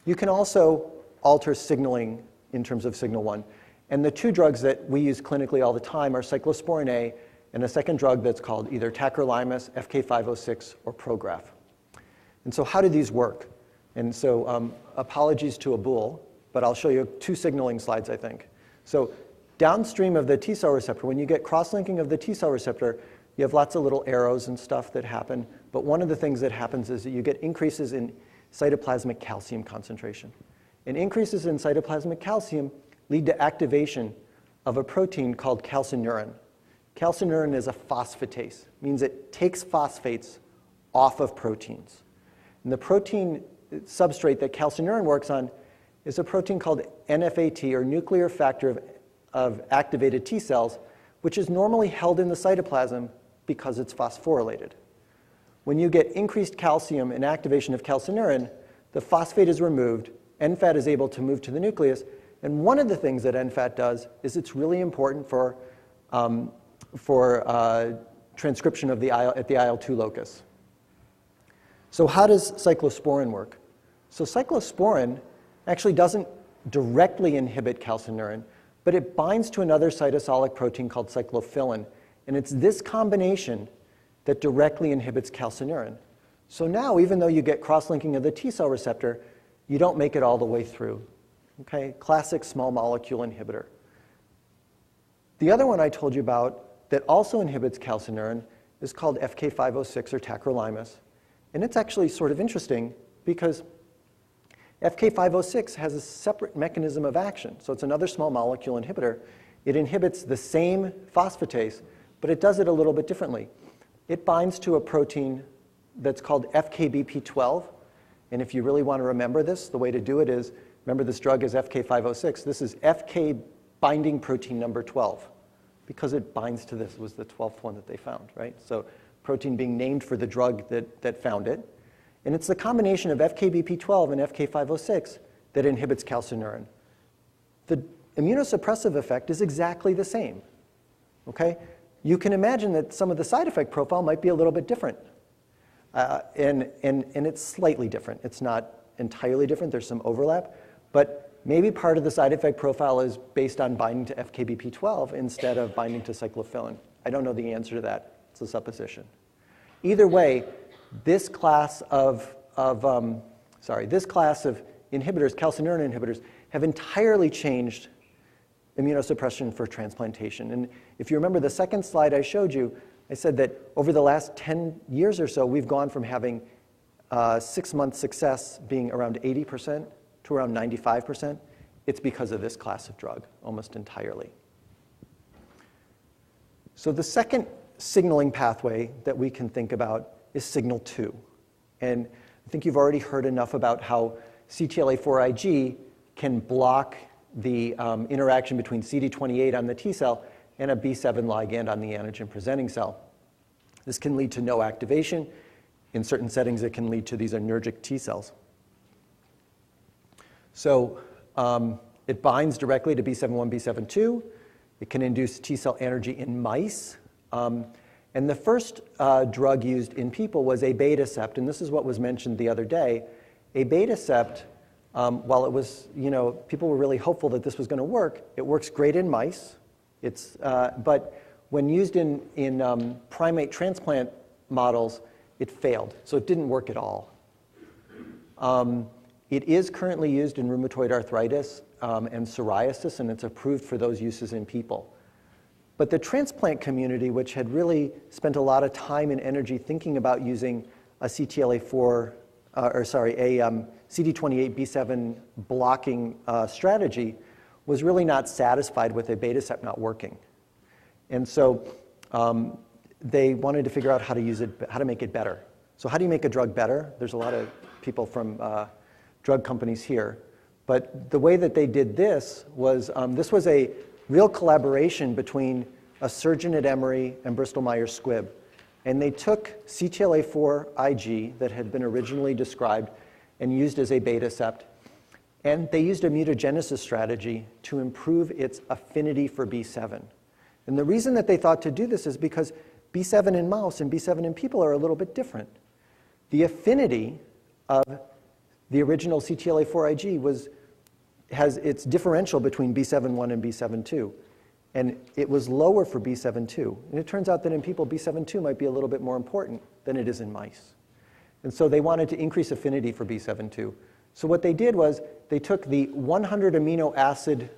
You can also alter signaling in terms of signal 1. And the two drugs that we use clinically all the time are cyclosporin A and a second drug that's called either tacrolimus, FK506, or Prograf. And so how do these work? And so apologies to Abul, but I'll show you two signaling slides, I think. So downstream of the T cell receptor, when you get cross-linking of the T cell receptor, you have lots of little arrows and stuff that happen. But one of the things that happens is that you get increases in cytoplasmic calcium concentration. And increases in cytoplasmic calcium lead to activation of a protein called calcineurin. Calcineurin is a phosphatase, means it takes phosphates off of proteins. And the protein substrate that calcineurin works on is a protein called NFAT, or nuclear factor of activated T cells, which is normally held in the cytoplasm because it's phosphorylated. When you get increased calcium and activation of calcineurin, the phosphate is removed, NFAT is able to move to the nucleus, and one of the things that NFAT does is it's really important for transcription of at the IL-2 locus. So how does cyclosporin work? So cyclosporin actually doesn't directly inhibit calcineurin, but it binds to another cytosolic protein called cyclophilin. And it's this combination that directly inhibits calcineurin. So now, even though you get cross-linking of the T cell receptor, you don't make it all the way through. Okay? Classic small molecule inhibitor. The other one I told you about that also inhibits calcineurin is called FK506 or tacrolimus. And it's actually sort of interesting because FK506 has a separate mechanism of action. So it's another small molecule inhibitor. It inhibits the same phosphatase, but it does it a little bit differently. It binds to a protein that's called FKBP12. And if you really want to remember this, the way to do it is, remember this drug is FK506. This is FK binding protein number 12. Because it binds to this, was the 12th one that they found, right? So protein being named for the drug that found it. And it's the combination of FKBP12 and FK506 that inhibits calcineurin. The immunosuppressive effect is exactly the same, okay? You can imagine that some of the side effect profile might be a little bit different. And it's slightly different. It's not entirely different. There's some overlap. But maybe part of the side effect profile is based on binding to FKBP12 instead of binding to cyclophilin. I don't know the answer to that. It's a supposition. Either way, this class of inhibitors, calcineurin inhibitors, have entirely changed immunosuppression for transplantation. And if you remember the second slide I showed you, I said that over the last 10 years or so, we've gone from having 6-month success being around 80% to around 95%. It's because of this class of drug, almost entirely. So the second signaling pathway that we can think about is signal 2. And I think you've already heard enough about how CTLA-4 Ig can block the interaction between CD28 on the T cell and a B7 ligand on the antigen-presenting cell. This can lead to no activation. In certain settings, it can lead to these anergic T cells. So it binds directly to B7-1, B7-2. It can induce T cell anergy in mice. And the first drug used in people was abatacept, and this is what was mentioned the other day. Abatacept, while it was, people were really hopeful that this was going to work, it works great in mice. But when used in primate transplant models, it failed. So it didn't work at all. It is currently used in rheumatoid arthritis and psoriasis, and it's approved for those uses in people. But the transplant community, which had really spent a lot of time and energy thinking about using a CD28 B7 blocking strategy, was really not satisfied with abatacept not working. And so they wanted to figure out how to use it, how to make it better. So how do you make a drug better? There's a lot of people from drug companies here. But the way that they did this was a real collaboration between a surgeon at Emory and Bristol Myers Squibb. And they took CTLA-4 Ig that had been originally described and used as abatacept. And they used a mutagenesis strategy to improve its affinity for B7. And the reason that they thought to do this is because B7 in mouse and B7 in people are a little bit different. The affinity of the original CTLA-4 Ig has its differential between B7-1 and B7-2. And it was lower for B7-2. And it turns out that in people, B7-2 might be a little bit more important than it is in mice. And so they wanted to increase affinity for B7-2. So what they did was they took the 100 amino acid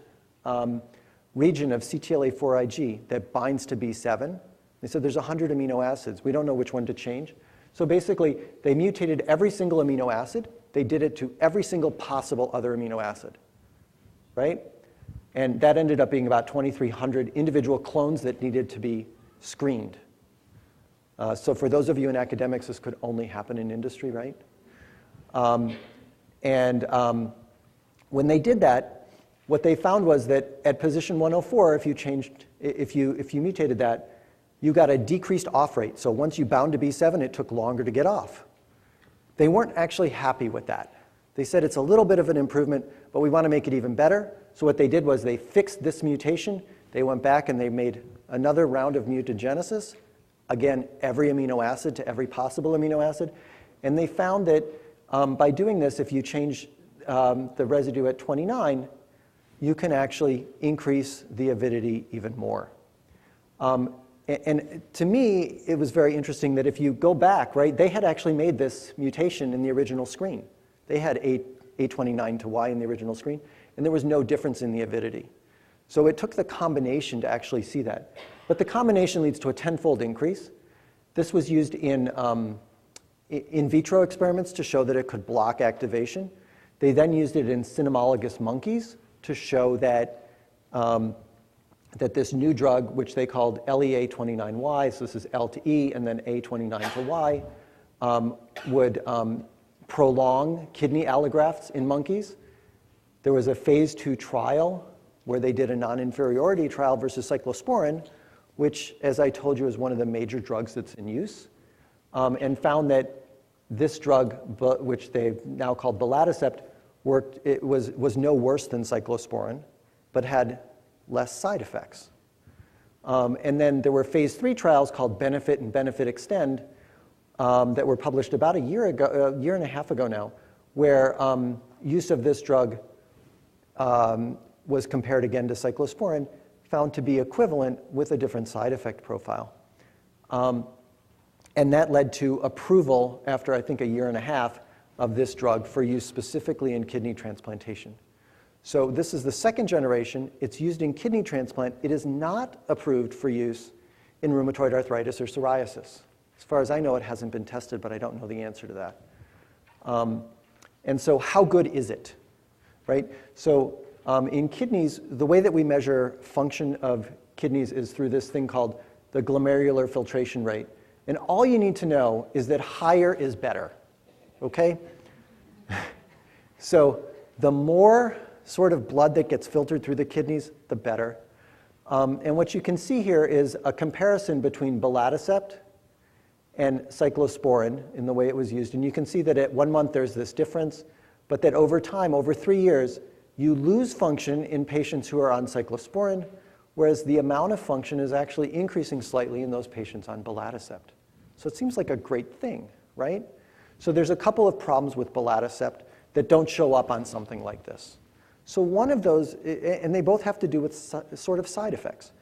region of CTLA-4 Ig that binds to B7. They said there's 100 amino acids. We don't know which one to change. So basically, they mutated every single amino acid. They did it to every single possible other amino acid, right? And that ended up being about 2,300 individual clones that needed to be screened. So for those of you in academics, this could only happen in industry, right? When they did that, what they found was that at position 104, if you mutated that, you got a decreased off rate. So once you bound to B7, it took longer to get off. They weren't actually happy with that. They said it's a little bit of an improvement, but we want to make it even better. So what they did was they fixed this mutation. They went back and they made another round of mutagenesis. Again, every amino acid to every possible amino acid. And they found that by doing this, if you change the residue at 29, you can actually increase the avidity even more. And to me, it was very interesting that if you go back, right, they had actually made this mutation in the original screen. They had A29 to Y in the original screen, and there was no difference in the avidity. So it took the combination to actually see that. But the combination leads to a 10-fold increase. This was used in vitro experiments to show that it could block activation. They then used it in cynomolgus monkeys to show that, that this new drug, which they called LEA29Y, so this is L to E and then A29 to Y, would prolong kidney allografts in monkeys. There was a phase 2 trial where they did a non-inferiority trial versus cyclosporin, which, as I told you, is one of the major drugs that's in use, and found that this drug, which they've now called belatacept, was no worse than cyclosporin, but had less side effects. And then there were phase 3 trials called Benefit and Benefit Extend that were published about a year and a half ago now, where use of this drug was compared again to cyclosporin, found to be equivalent with a different side effect profile. And that led to approval after, I think, a year and a half of this drug for use specifically in kidney transplantation. So this is the second generation. It's used in kidney transplant. It is not approved for use in rheumatoid arthritis or psoriasis. As far as I know, it hasn't been tested, but I don't know the answer to that. And so how good is it, right? So in kidneys, the way that we measure function of kidneys is through this thing called the glomerular filtration rate. And all you need to know is that higher is better, okay? So the more sort of blood that gets filtered through the kidneys, the better. And what you can see here is a comparison between belatacept and cyclosporin in the way it was used. And you can see that at 1 month there's this difference, but that over time, over 3 years, you lose function in patients who are on cyclosporin, whereas the amount of function is actually increasing slightly in those patients on belatacept. So it seems like a great thing, right? So there's a couple of problems with belatacept that don't show up on something like this. So one of those, and they both have to do with sort of side effects.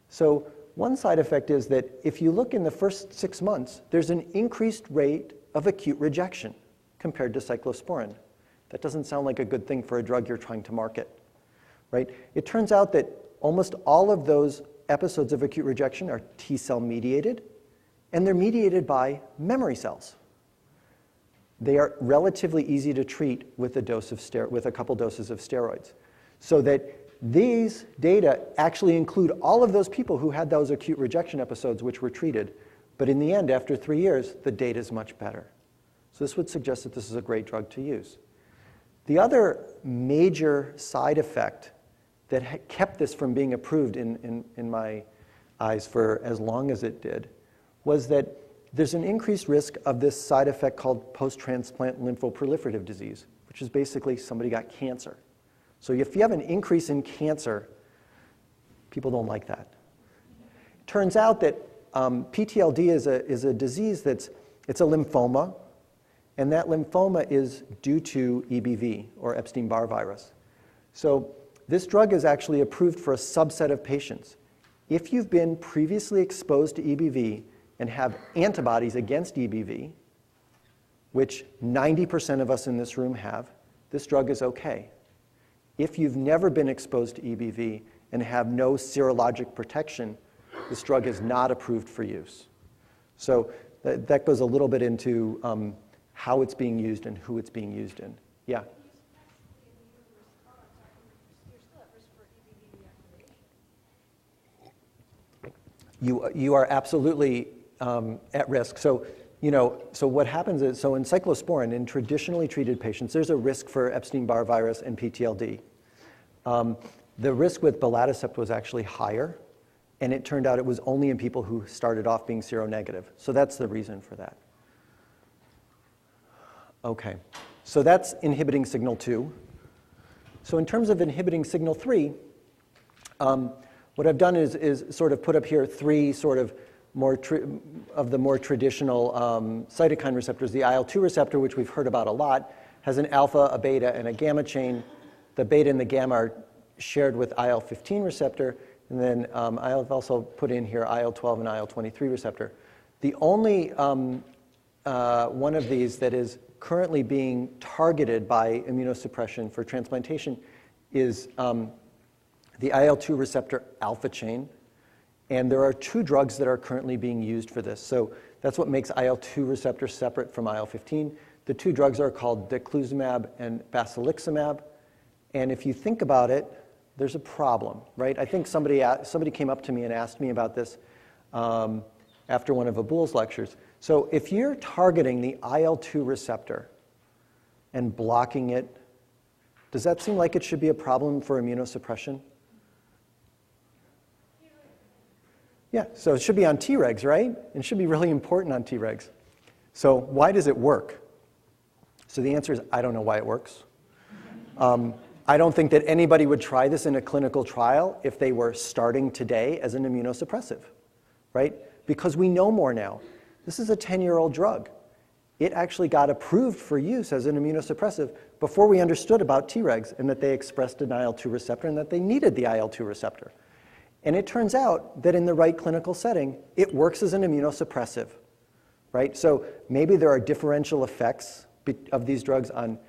So one side effect is that if you look in the first 6 months, there's an increased rate of acute rejection compared to cyclosporin. That doesn't sound like a good thing for a drug you're trying to market, right? It turns out that almost all of those episodes of acute rejection are T-cell mediated, and they're mediated by memory cells. They are relatively easy to treat with a couple doses of steroids. So that these data actually include all of those people who had those acute rejection episodes which were treated. But in the end, after 3 years, the data is much better. So this would suggest that this is a great drug to use. The other major side effect that kept this from being approved in my eyes for as long as it did was that there's an increased risk of this side effect called post-transplant lymphoproliferative disease, which is basically somebody got cancer. So if you have an increase in cancer, people don't like that. It turns out that PTLD is a disease it's a lymphoma, and that lymphoma is due to EBV, or Epstein-Barr virus. So this drug is actually approved for a subset of patients. If you've been previously exposed to EBV and have antibodies against EBV, which 90% of us in this room have, this drug is okay. If you've never been exposed to EBV and have no serologic protection, this drug is not approved for use. So that goes a little bit into how it's being used and who it's being used in. Yeah? You are absolutely at risk. So, so what happens is, so in cyclosporin, in traditionally treated patients, there's a risk for Epstein-Barr virus and PTLD. The risk with belatacept was actually higher, and it turned out it was only in people who started off being seronegative. So that's the reason for that. Okay, so that's inhibiting signal 2. So in terms of inhibiting signal 3, what I've done is sort of put up here 3 sort of of the more traditional cytokine receptors. The IL-2 receptor, which we've heard about a lot, has an alpha, a beta, and a gamma chain. The beta and the gamma are shared with IL-15 receptor, and then I've also put in here IL-12 and IL-23 receptor. The only one of these that is currently being targeted by immunosuppression for transplantation is the IL-2 receptor alpha chain. And there are 2 drugs that are currently being used for this. So that's what makes IL-2 receptor separate from IL-15. The 2 drugs are called daclizumab and basiliximab. And if you think about it, there's a problem, right? I think somebody came up to me and asked me about this after one of Abul's lectures. So if you're targeting the IL-2 receptor and blocking it, does that seem like it should be a problem for immunosuppression? Yeah, so it should be on Tregs, right? And it should be really important on Tregs. So why does it work? So the answer is, I don't know why it works. I don't think that anybody would try this in a clinical trial if they were starting today as an immunosuppressive, right? Because we know more now. This is a 10-year-old drug. It actually got approved for use as an immunosuppressive before we understood about Tregs and that they expressed an IL-2 receptor and that they needed the IL-2 receptor. And it turns out that in the right clinical setting, it works as an immunosuppressive, right? So maybe there are differential effects of these drugs on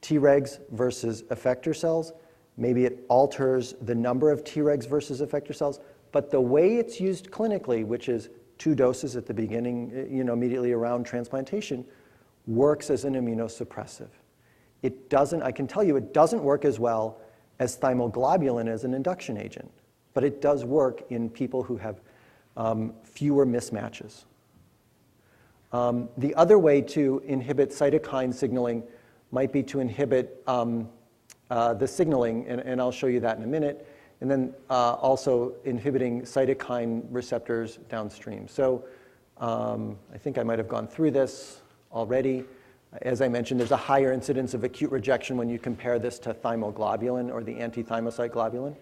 Tregs versus effector cells. Maybe it alters the number of Tregs versus effector cells. But the way it's used clinically, which is 2 doses at the beginning, immediately around transplantation, works as an immunosuppressive. It doesn't, I can tell you, it doesn't work as well as thymoglobulin as an induction agent. But it does work in people who have fewer mismatches. The other way to inhibit cytokine signaling might be to inhibit the signaling, and I'll show you that in a minute, and then also inhibiting cytokine receptors downstream. So I think I might have gone through this already. As I mentioned, there's a higher incidence of acute rejection when you compare this to thymoglobulin or the anti-thymocyte globulin.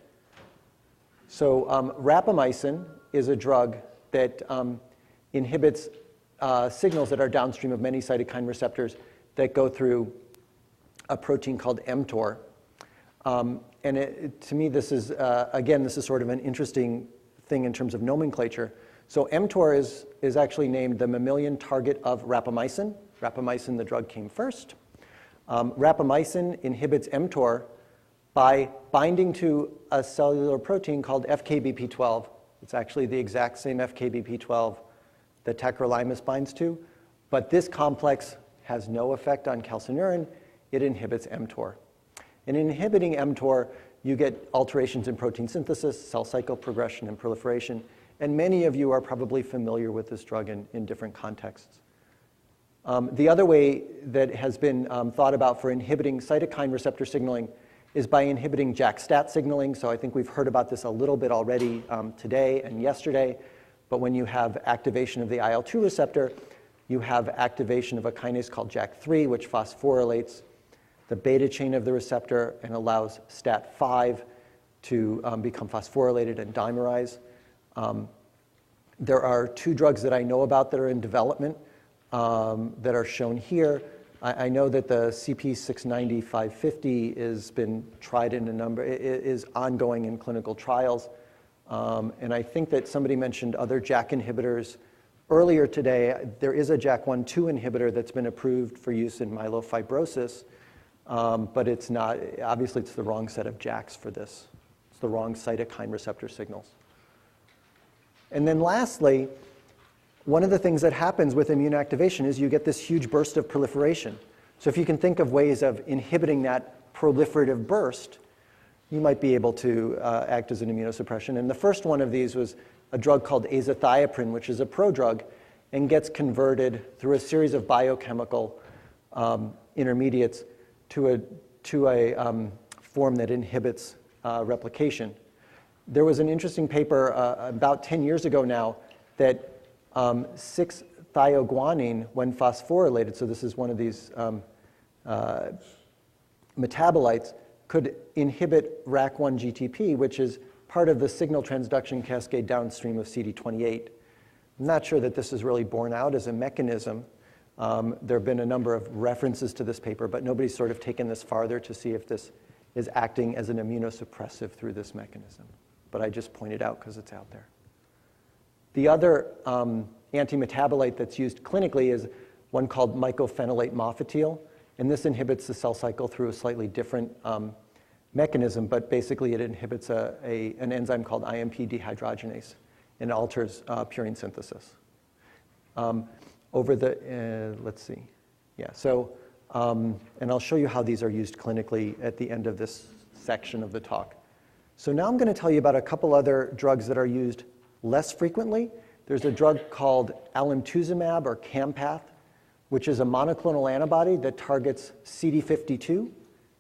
So rapamycin is a drug that inhibits signals that are downstream of many cytokine receptors that go through a protein called mTOR. And to me, this is, again, this is sort of an interesting thing in terms of nomenclature. So mTOR is actually named the mammalian target of rapamycin. Rapamycin, the drug, came first. Rapamycin inhibits mTOR by binding to a cellular protein called FKBP12. It's actually the exact same FKBP12 that tacrolimus binds to, but this complex has no effect on calcineurin. It inhibits mTOR. In inhibiting mTOR, you get alterations in protein synthesis, cell cycle progression, and proliferation, and many of you are probably familiar with this drug in different contexts. The other way that has been thought about for inhibiting cytokine receptor signaling is by inhibiting JAK-STAT signaling. So I think we've heard about this a little bit already today and yesterday. But when you have activation of the IL-2 receptor, you have activation of a kinase called JAK3, which phosphorylates the beta chain of the receptor and allows STAT5 to become phosphorylated and dimerize. There are 2 drugs that I know about that are in development that are shown here. I know that the CP690-550 has been tried in a number, is ongoing in clinical trials. And I think that somebody mentioned other JAK inhibitors. Earlier today, there is a JAK1/2 inhibitor that's been approved for use in myelofibrosis, but it's not, obviously it's the wrong set of JAKs for this. It's the wrong cytokine receptor signals. And then lastly, one of the things that happens with immune activation is you get this huge burst of proliferation. So if you can think of ways of inhibiting that proliferative burst, you might be able to act as an immunosuppression. And the first one of these was a drug called azathioprine, which is a prodrug, and gets converted through a series of biochemical intermediates to a form that inhibits replication. There was an interesting paper about 10 years ago now that 6-thioguanine, when phosphorylated, so this is one of these metabolites, could inhibit RAC1-GTP, which is part of the signal transduction cascade downstream of CD28. I'm not sure that this is really borne out as a mechanism. There have been a number of references to this paper, but nobody's sort of taken this farther to see if this is acting as an immunosuppressive through this mechanism. But I just pointed out because it's out there. The other antimetabolite that's used clinically is one called mycophenolate mofetil, and this inhibits the cell cycle through a slightly different mechanism, but basically it inhibits an enzyme called IMP dehydrogenase and alters purine synthesis. Let's see. Yeah, so, and I'll show you how these are used clinically at the end of this section of the talk. So now I'm going to tell you about a couple other drugs that are used less frequently. There's a drug called alemtuzumab or Campath, which is a monoclonal antibody that targets CD52.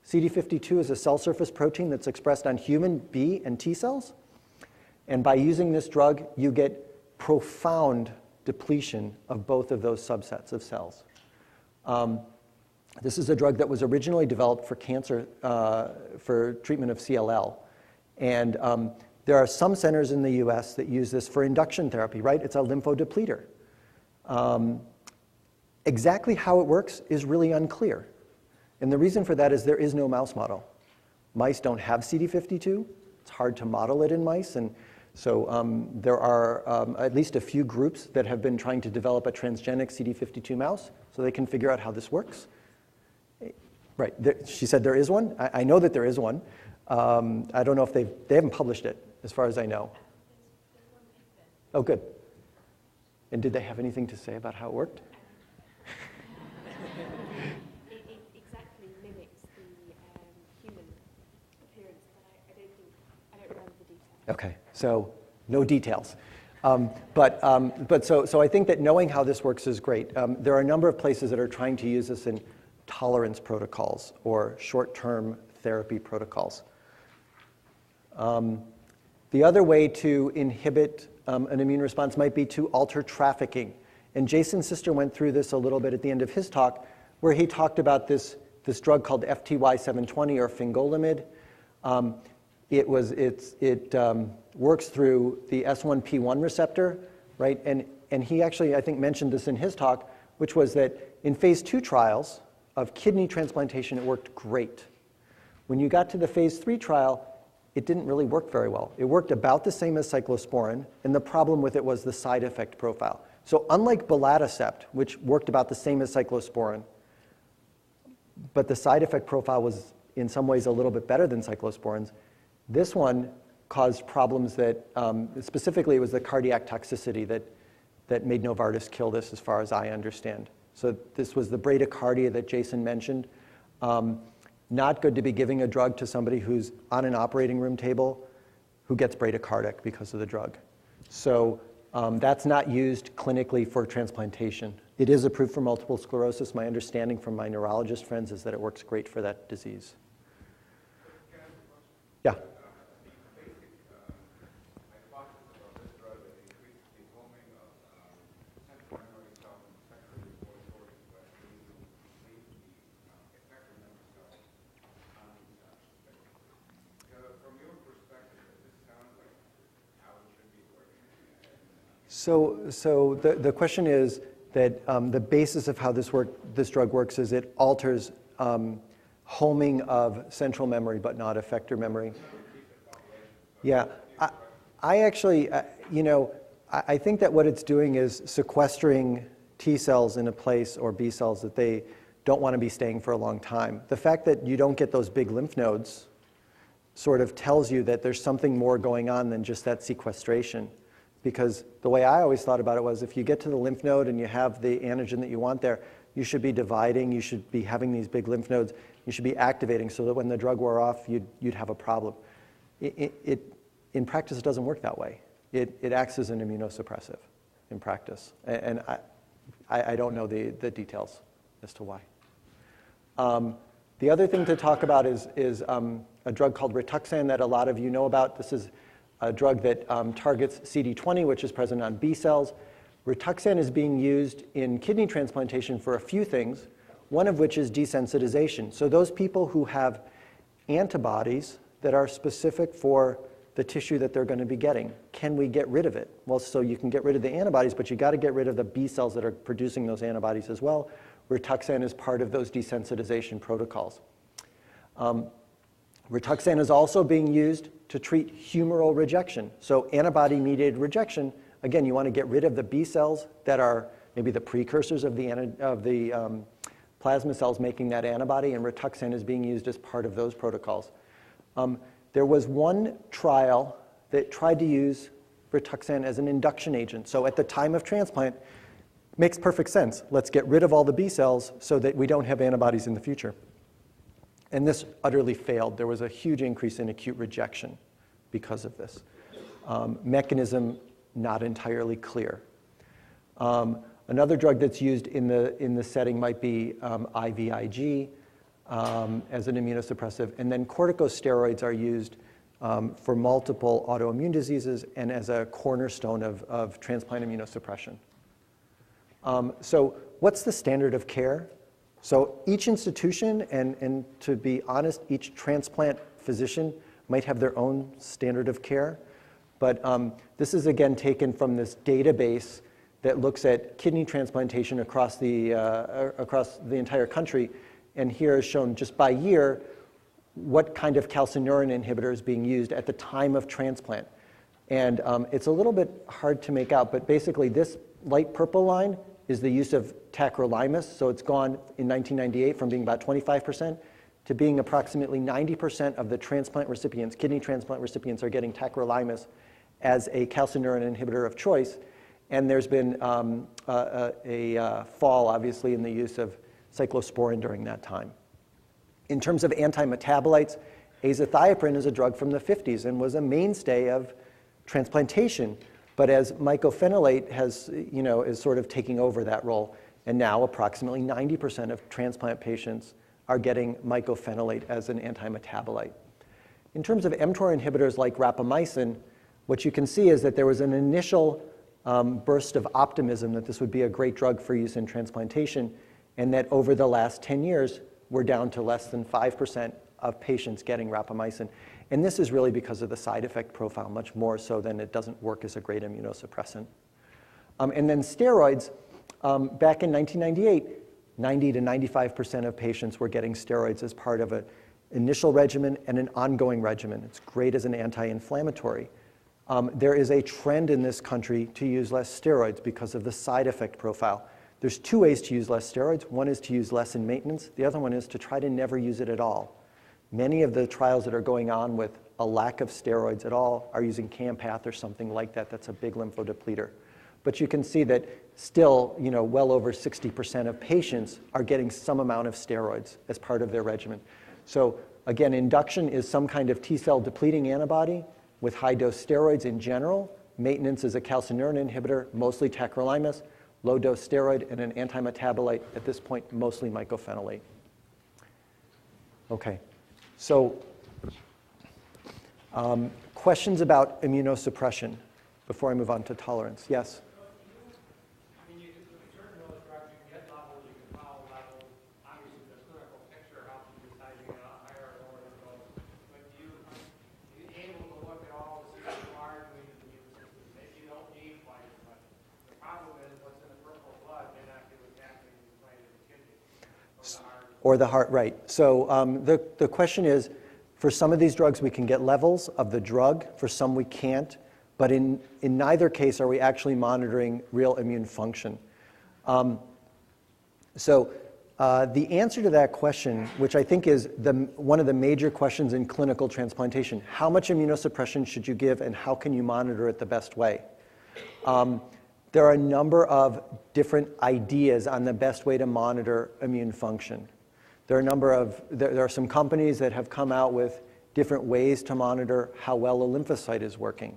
CD52 is a cell surface protein that's expressed on human B and T cells. And by using this drug, you get profound depletion of both of those subsets of cells. This is a drug that was originally developed for cancer, for treatment of CLL. And there are some centers in the US that use this for induction therapy, right? It's a lymphodepleter. Exactly how it works is really unclear. And the reason for that is there is no mouse model. Mice don't have CD52. It's hard to model it in mice. And so there are at least a few groups that have been trying to develop a transgenic CD52 mouse so they can figure out how this works. Right, she said there is one. I know that there is one. I don't know if they haven't published it, as far as I know. Oh, good. And did they have anything to say about how it worked? It exactly mimics the human appearance, but I don't remember the details. Okay, so no details. So I think that knowing how this works is great. There are a number of places that are trying to use this in tolerance protocols or short-term therapy protocols. The other way to inhibit an immune response might be to alter trafficking. And Jason's sister went through this a little bit at the end of his talk, where he talked about this drug called FTY720 or fingolimod. It works through the S1P1 receptor, right? And he actually, I think, mentioned this in his talk, which was that in phase 2 trials of kidney transplantation, it worked great. When you got to the phase 3 trial, it didn't really work very well. It worked about the same as cyclosporin, and the problem with it was the side effect profile. So unlike belatacept, which worked about the same as cyclosporin, but the side effect profile was in some ways a little bit better than cyclosporins, this one caused problems that, specifically it was the cardiac toxicity that made Novartis kill this, as far as I understand. So this was the bradycardia that Jason mentioned. Not good to be giving a drug to somebody who's on an operating room table who gets bradycardic because of the drug. So that's not used clinically for transplantation. It is approved for multiple sclerosis. My understanding from my neurologist friends is that it works great for that disease. Yeah. So the question is that the basis of how this drug works is it alters homing of central memory but not effector memory. Yeah, I actually, I think that what it's doing is sequestering T cells in a place or B cells that they don't want to be staying for a long time. The fact that you don't get those big lymph nodes sort of tells you that there's something more going on than just that sequestration. Because the way I always thought about it was if you get to the lymph node and you have the antigen that you want there, you should be dividing, you should be having these big lymph nodes, you should be activating so that when the drug wore off, you'd have a problem. In practice, it doesn't work that way. It acts as an immunosuppressive in practice. And I don't know the details as to why. The other thing to talk about is a drug called Rituxan that a lot of you know about. This is a drug that targets CD20, which is present on B cells. Rituxan is being used in kidney transplantation for a few things, one of which is desensitization. So those people who have antibodies that are specific for the tissue that they're going to be getting, can we get rid of it? Well, so you can get rid of the antibodies, but you got to get rid of the B cells that are producing those antibodies as well. Rituxan is part of those desensitization protocols. Rituxan is also being used to treat humoral rejection. So antibody-mediated rejection, again, you want to get rid of the B cells that are maybe the precursors of the plasma cells making that antibody, and Rituxan is being used as part of those protocols. There was one trial that tried to use Rituxan as an induction agent. So at the time of transplant, makes perfect sense. Let's get rid of all the B cells so that we don't have antibodies in the future. And this utterly failed. There was a huge increase in acute rejection because of this. Mechanism not entirely clear. Another drug that's used in the setting might be IVIG as an immunosuppressive. And then corticosteroids are used for multiple autoimmune diseases and as a cornerstone of transplant immunosuppression. So what's the standard of care? So each institution, and to be honest, each transplant physician might have their own standard of care. But this is, again, taken from this database that looks at kidney transplantation across the entire country. And here is shown just by year what kind of calcineurin inhibitor is being used at the time of transplant. And it's a little bit hard to make out, but basically this light purple line is the use of tacrolimus. So it's gone in 1998 from being about 25% to being approximately 90% of the transplant recipients, kidney transplant recipients, are getting tacrolimus as a calcineurin inhibitor of choice. And there's been a fall, obviously, in the use of cyclosporin during that time. In terms of antimetabolites, azathioprine is a drug from the 50s and was a mainstay of transplantation. But as mycophenolate is sort of taking over that role, and now approximately 90% of transplant patients are getting mycophenolate as an antimetabolite. In terms of mTOR inhibitors like rapamycin, what you can see is that there was an initial burst of optimism that this would be a great drug for use in transplantation, and that over the last 10 years, we're down to less than 5% of patients getting rapamycin. And this is really because of the side effect profile, much more so than it doesn't work as a great immunosuppressant. And then steroids, back in 1998, 90 to 95% of patients were getting steroids as part of an initial regimen and an ongoing regimen. It's great as an anti-inflammatory. There is a trend in this country to use less steroids because of the side effect profile. There's two ways to use less steroids. One is to use less in maintenance. The other one is to try to never use it at all. Many of the trials that are going on with a lack of steroids at all are using Campath or something like that. That's a big lymphodepleter. But you can see that still, well over 60% of patients are getting some amount of steroids as part of their regimen. So again, induction is some kind of T-cell depleting antibody with high-dose steroids in general. Maintenance is a calcineurin inhibitor, mostly tacrolimus, low-dose steroid, and an antimetabolite, at this point, mostly mycophenolate. Okay. So questions about immunosuppression before I move on to tolerance? Yes? I mean, certain of those drugs, you can get levels, you can follow levels. Obviously, the clinical picture helps you decide you get a higher or lower dose. But are you able to look at all the required to the immune system? Maybe you don't need quite as much. The problem is what's in the peripheral blood may not be what's happening inside of the kidney or the heart. Or the heart, right. So the question is, for some of these drugs, we can get levels of the drug. For some, we can't. But in neither case are we actually monitoring real immune function. So the answer to that question, which I think is one of the major questions in clinical transplantation, how much immunosuppression should you give and how can you monitor it the best way? There are a number of different ideas on the best way to monitor immune function. There are some companies that have come out with different ways to monitor how well a lymphocyte is working.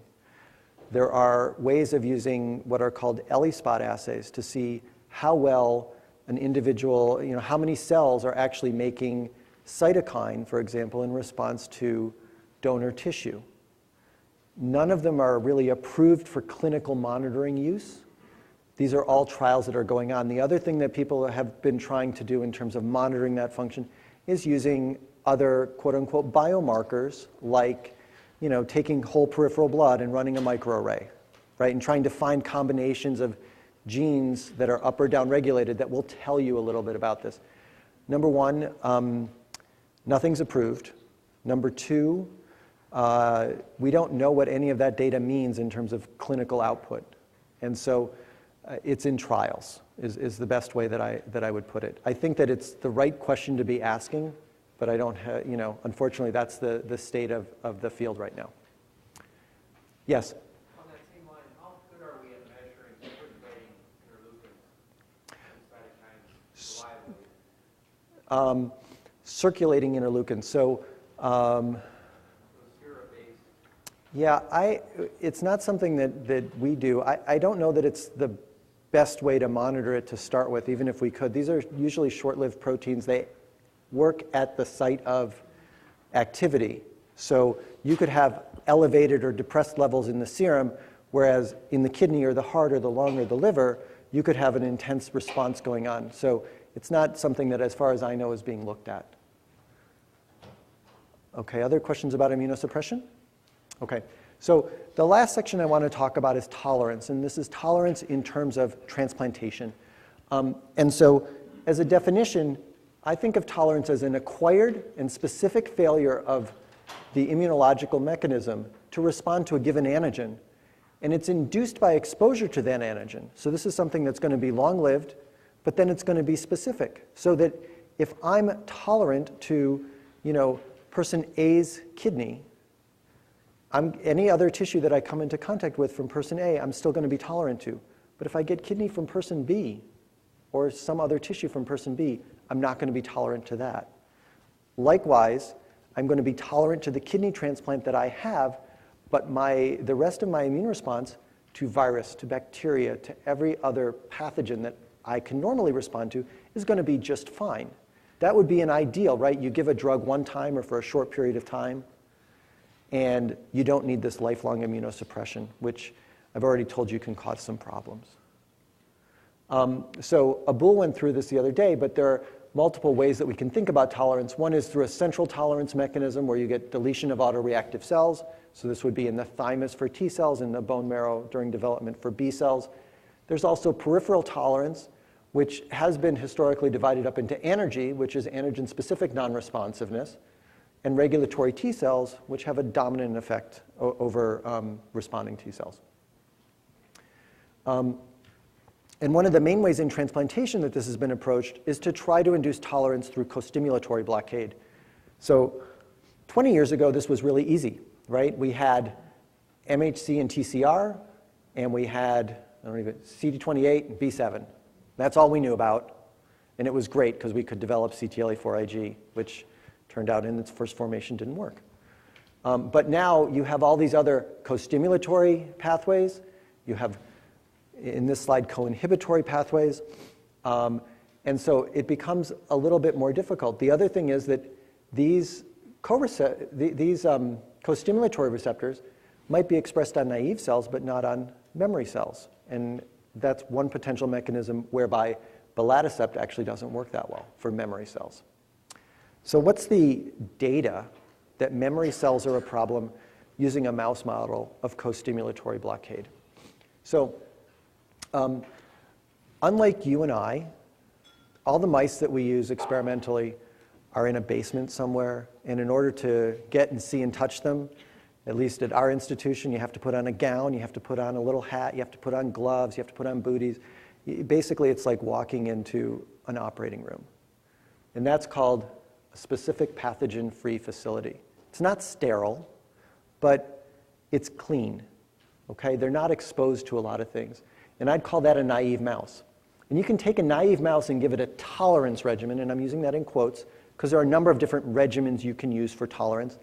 There are ways of using what are called ELISpot assays to see how well an individual, how many cells are actually making cytokine, for example, in response to donor tissue. None of them are really approved for clinical monitoring use. These are all trials that are going on. The other thing that people have been trying to do in terms of monitoring that function is using other quote-unquote biomarkers like taking whole peripheral blood and running a microarray, right? And trying to find combinations of genes that are up or down regulated that will tell you a little bit about this. Number one, nothing's approved. Number two, we don't know what any of that data means in terms of clinical output. And so it's in trials is the best way that I would put it. I think that it's the right question to be asking, but I don't have, unfortunately, that's the state of the field right now. Yes? On that same line, how good are we at measuring circulating interleukins and cytokines reliably? Circulating interleukins. So, yeah, it's not something that we do. I don't know that it's the best way to monitor it to start with, even if we could. These are usually short-lived proteins. They work at the site of activity. So you could have elevated or depressed levels in the serum, whereas in the kidney or the heart or the lung or the liver, you could have an intense response going on. So it's not something that, as far as I know, is being looked at. Okay, other questions about immunosuppression? Okay, so the last section I want to talk about is tolerance, and this is tolerance in terms of transplantation. And so as a definition, I think of tolerance as an acquired and specific failure of the immunological mechanism to respond to a given antigen, and it's induced by exposure to that antigen. So this is something that's going to be long-lived, but then it's going to be specific, so that if I'm tolerant to, person A's kidney, any other tissue that I come into contact with from person A, I'm still going to be tolerant to. But if I get kidney from person B or some other tissue from person B, I'm not going to be tolerant to that. Likewise, I'm going to be tolerant to the kidney transplant that I have, but the rest of my immune response to virus, to bacteria, to every other pathogen that I can normally respond to is going to be just fine. That would be an ideal, right? You give a drug one time or for a short period of time, and you don't need this lifelong immunosuppression, which I've already told you can cause some problems. So Abul went through this the other day, but there are multiple ways that we can think about tolerance. One is through a central tolerance mechanism where you get deletion of autoreactive cells. So this would be in the thymus for T cells, in the bone marrow during development for B cells. There's also peripheral tolerance, which has been historically divided up into anergy, which is antigen-specific non-responsiveness, and regulatory T cells, which have a dominant effect over responding T cells. And one of the main ways in transplantation that this has been approached is to try to induce tolerance through co-stimulatory blockade. So 20 years ago, this was really easy, right? We had MHC and TCR, and we had CD28 and B7. That's all we knew about. And it was great because we could develop CTLA-4 Ig, which turned out in its first formation didn't work. But now you have all these other co-stimulatory pathways. You have, in this slide, co-inhibitory pathways. And so it becomes a little bit more difficult. The other thing is that these co-stimulatory receptors might be expressed on naive cells, but not on memory cells. And that's one potential mechanism whereby belatacept actually doesn't work that well for memory cells. So what's the data that memory cells are a problem using a mouse model of co-stimulatory blockade? So unlike you and I, all the mice that we use experimentally are in a basement somewhere, and in order to get and see and touch them, at least at our institution, you have to put on a gown, you have to put on a little hat, you have to put on gloves, you have to put on booties. Basically, it's like walking into an operating room. And that's called a specific pathogen-free facility. It's not sterile, but it's clean, okay? They're not exposed to a lot of things. And I'd call that a naive mouse. And you can take a naive mouse and give it a tolerance regimen, and I'm using that in quotes, because there are a number of different regimens you can use for tolerance.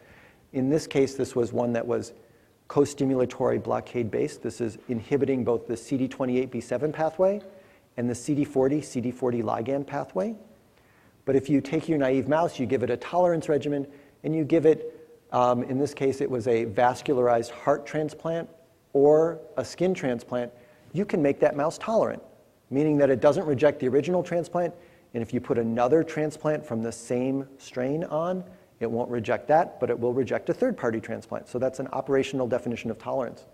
In this case, this was one that was co-stimulatory blockade-based. This is inhibiting both the CD28B7 pathway and the CD40 ligand pathway. But if you take your naive mouse, you give it a tolerance regimen, and you give it, in this case, it was a vascularized heart transplant or a skin transplant, you can make that mouse tolerant, meaning that it doesn't reject the original transplant, and if you put another transplant from the same strain on, it won't reject that, but it will reject a third-party transplant. So that's an operational definition of tolerance.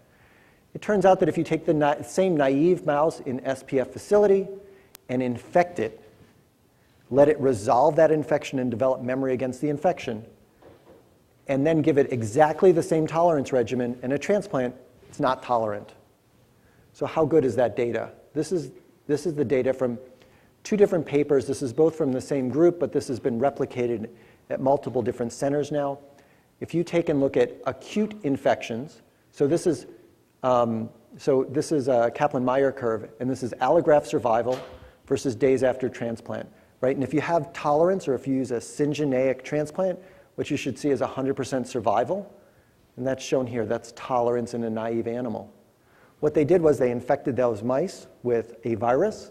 It turns out that if you take the same naive mouse in SPF facility and infect it, let it resolve that infection and develop memory against the infection, and then give it exactly the same tolerance regimen, and a transplant, it's not tolerant. So how good is that data? This is the data from 2 different papers. This is both from the same group, but this has been replicated at multiple different centers now. If you take and look at acute infections, so this is a Kaplan-Meier curve, and this is allograft survival versus days after transplant, right? And if you have tolerance, or if you use a syngeneic transplant, what you should see is 100% survival, and that's shown here. That's tolerance in a naive animal. What they did was they infected those mice with a virus,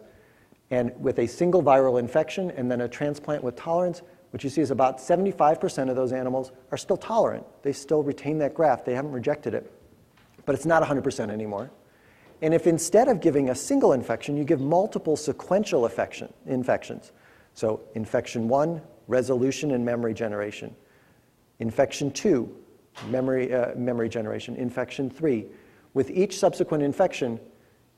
and with a single viral infection, and then a transplant with tolerance. What you see is about 75% of those animals are still tolerant. They still retain that graft. They haven't rejected it. But it's not 100% anymore. And if instead of giving a single infection, you give multiple sequential infections, so infection 1, resolution and memory generation. Infection 2, memory generation. Infection 3. With each subsequent infection,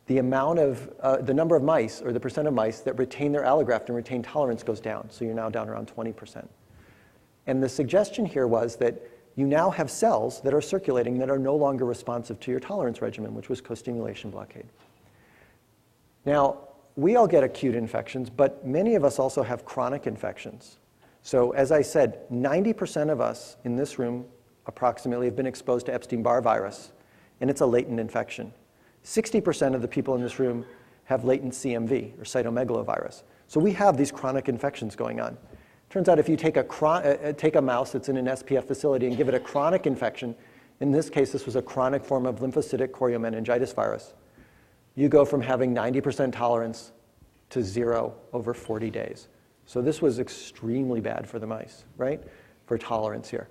the number of mice, or the percent of mice that retain their allograft and retain tolerance goes down. So you're now down around 20%. And the suggestion here was that you now have cells that are circulating that are no longer responsive to your tolerance regimen, which was co-stimulation blockade. Now, we all get acute infections, but many of us also have chronic infections. So as I said, 90% of us in this room approximately have been exposed to Epstein-Barr virus, and it's a latent infection. 60% of the people in this room have latent CMV, or cytomegalovirus. So we have these chronic infections going on. Turns out if you take a mouse that's in an SPF facility and give it a chronic infection, in this case this was a chronic form of lymphocytic choriomeningitis virus, you go from having 90% tolerance to 0 over 40 days. So this was extremely bad for the mice, right, for tolerance here.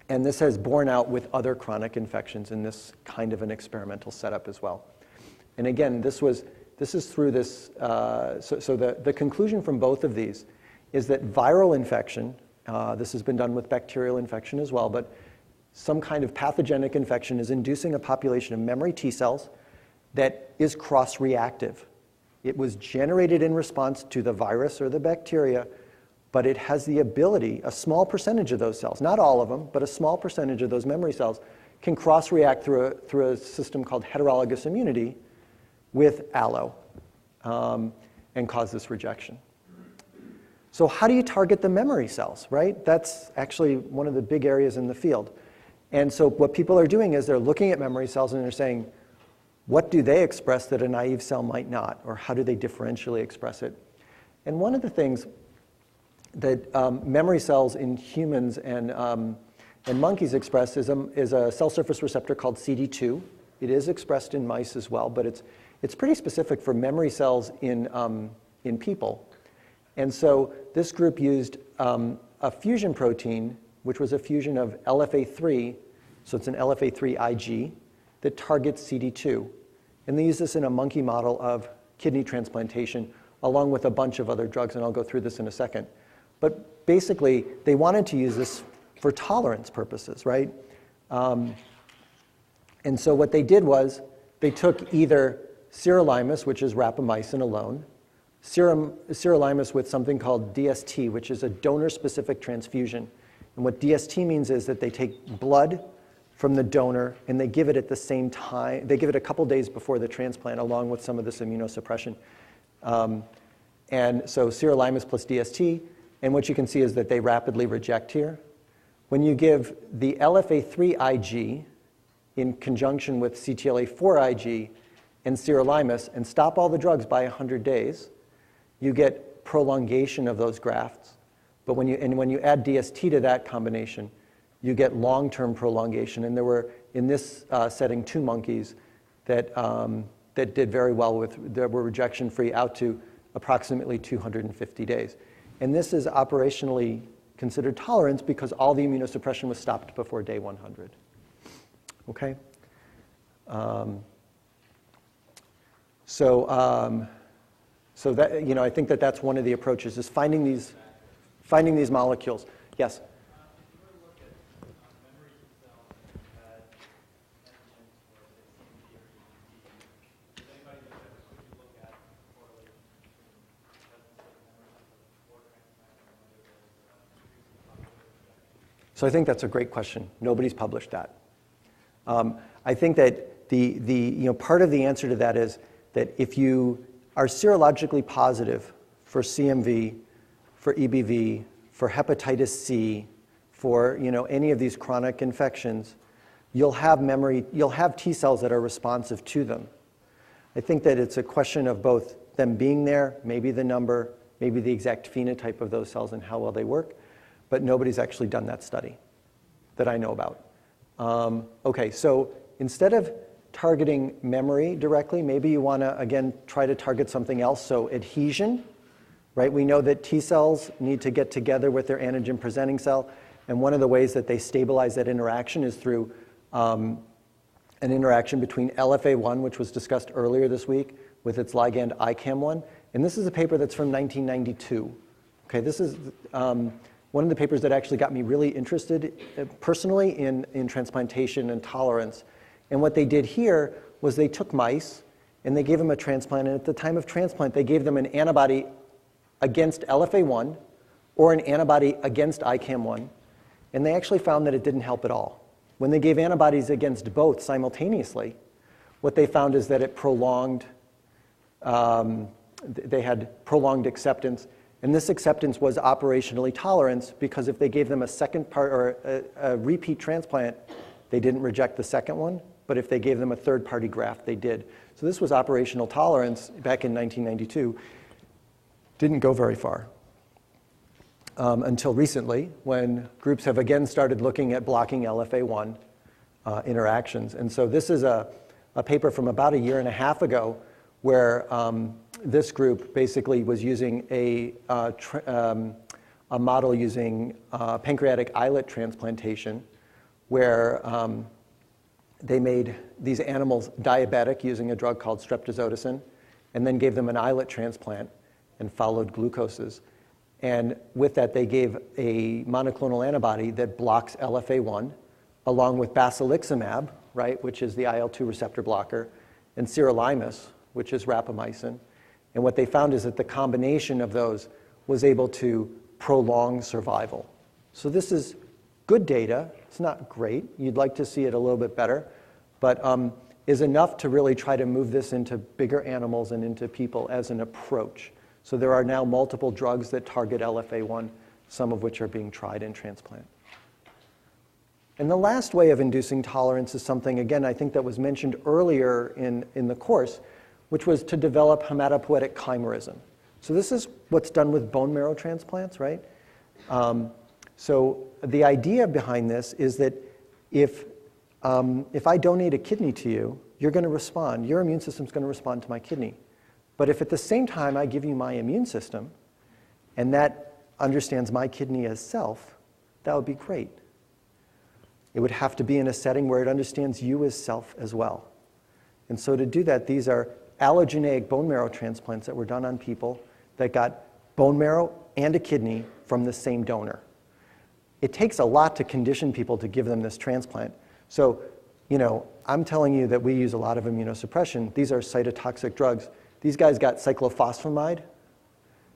And this has borne out with other chronic infections in this kind of an experimental setup as well. And again, this is through this, so the conclusion from both of these is that viral infection, this has been done with bacterial infection as well, but some kind of pathogenic infection is inducing a population of memory T cells that is cross-reactive. It was generated in response to the virus or the bacteria, but it has the ability, a small percentage of those cells, not all of them, but a small percentage of those memory cells can cross-react through a system called heterologous immunity with allo and cause this rejection. So how do you target the memory cells, right? That's actually one of the big areas in the field. And so what people are doing is they're looking at memory cells and they're saying, what do they express that a naive cell might not, or how do they differentially express it? And one of the things that memory cells in humans and monkeys express is a cell surface receptor called CD2. It is expressed in mice as well, but it's pretty specific for memory cells in people. And so this group used a fusion protein, which was a fusion of LFA3, so it's an LFA3 Ig, that targets CD2. And they used this in a monkey model of kidney transplantation, along with a bunch of other drugs, and I'll go through this in a second. But basically, they wanted to use this for tolerance purposes, right? And so what they did was they took either sirolimus, which is rapamycin alone, sirolimus with something called DST, which is a donor-specific transfusion. And what DST means is that they take blood from the donor and they give it at the same time. They give it a couple days before the transplant, along with some of this immunosuppression. And so sirolimus plus DST. And what you can see is that they rapidly reject here. When you give the LFA3 Ig in conjunction with CTLA4 Ig and sirolimus and stop all the drugs by 100 days, you get prolongation of those grafts. But when you add DST to that combination, you get long-term prolongation. And there were, in this setting, 2 monkeys that did very well that were rejection-free out to approximately 250 days. And this is operationally considered tolerance because all the immunosuppression was stopped before day 100. Okay? So that, I think that's one of the approaches, is finding these molecules. Yes? So I think that's a great question. Nobody's published that. I think that part of the answer to that is that if you are serologically positive for CMV, for EBV, for hepatitis C, for any of these chronic infections, you'll have T cells that are responsive to them. I think that it's a question of both them being there, maybe the number, maybe the exact phenotype of those cells and how well they work, but nobody's actually done that study that I know about. Okay, so instead of targeting memory directly, maybe you want to, again, try to target something else. So adhesion, right? We know that T cells need to get together with their antigen-presenting cell, and one of the ways that they stabilize that interaction is through an interaction between LFA1, which was discussed earlier this week, with its ligand ICAM1. And this is a paper that's from 1992. Okay, this is one of the papers that actually got me really interested personally in transplantation and tolerance. And what they did here was they took mice and they gave them a transplant, and at the time of transplant, they gave them an antibody against LFA1 or an antibody against ICAM1, and they actually found that it didn't help at all. When they gave antibodies against both simultaneously, what they found is that it prolonged, they had prolonged acceptance, and this acceptance was operationally tolerance, because if they gave them a second part or a repeat transplant, they didn't reject the second one, but if they gave them a third-party graft, they did. So this was operational tolerance back in 1992. Didn't go very far until recently, when groups have again started looking at blocking LFA1 interactions. And so this is a paper from about a year and a half ago where this group basically was using a model using pancreatic islet transplantation, where they made these animals diabetic using a drug called streptozotocin, and then gave them an islet transplant and followed glucoses. And with that, they gave a monoclonal antibody that blocks LFA1, along with basiliximab, right, which is the IL-2 receptor blocker, and sirolimus, which is rapamycin. And what they found is that the combination of those was able to prolong survival. So this is good data. It's not great. You'd like to see it a little bit better, but is enough to really try to move this into bigger animals and into people as an approach. So there are now multiple drugs that target LFA1, some of which are being tried in transplant. And the last way of inducing tolerance is something, again, I think that was mentioned earlier in the course, which was to develop hematopoietic chimerism. So this is what's done with bone marrow transplants, right? So the idea behind this is that if I donate a kidney to you, you're going to respond. Your immune system's going to respond to my kidney. But if at the same time I give you my immune system, and that understands my kidney as self, that would be great. It would have to be in a setting where it understands you as self as well. And so to do that, these are allogeneic bone marrow transplants that were done on people that got bone marrow and a kidney from the same donor. It takes a lot to condition people to give them this transplant. So, I'm telling you that we use a lot of immunosuppression. These are cytotoxic drugs. These guys got cyclophosphamide.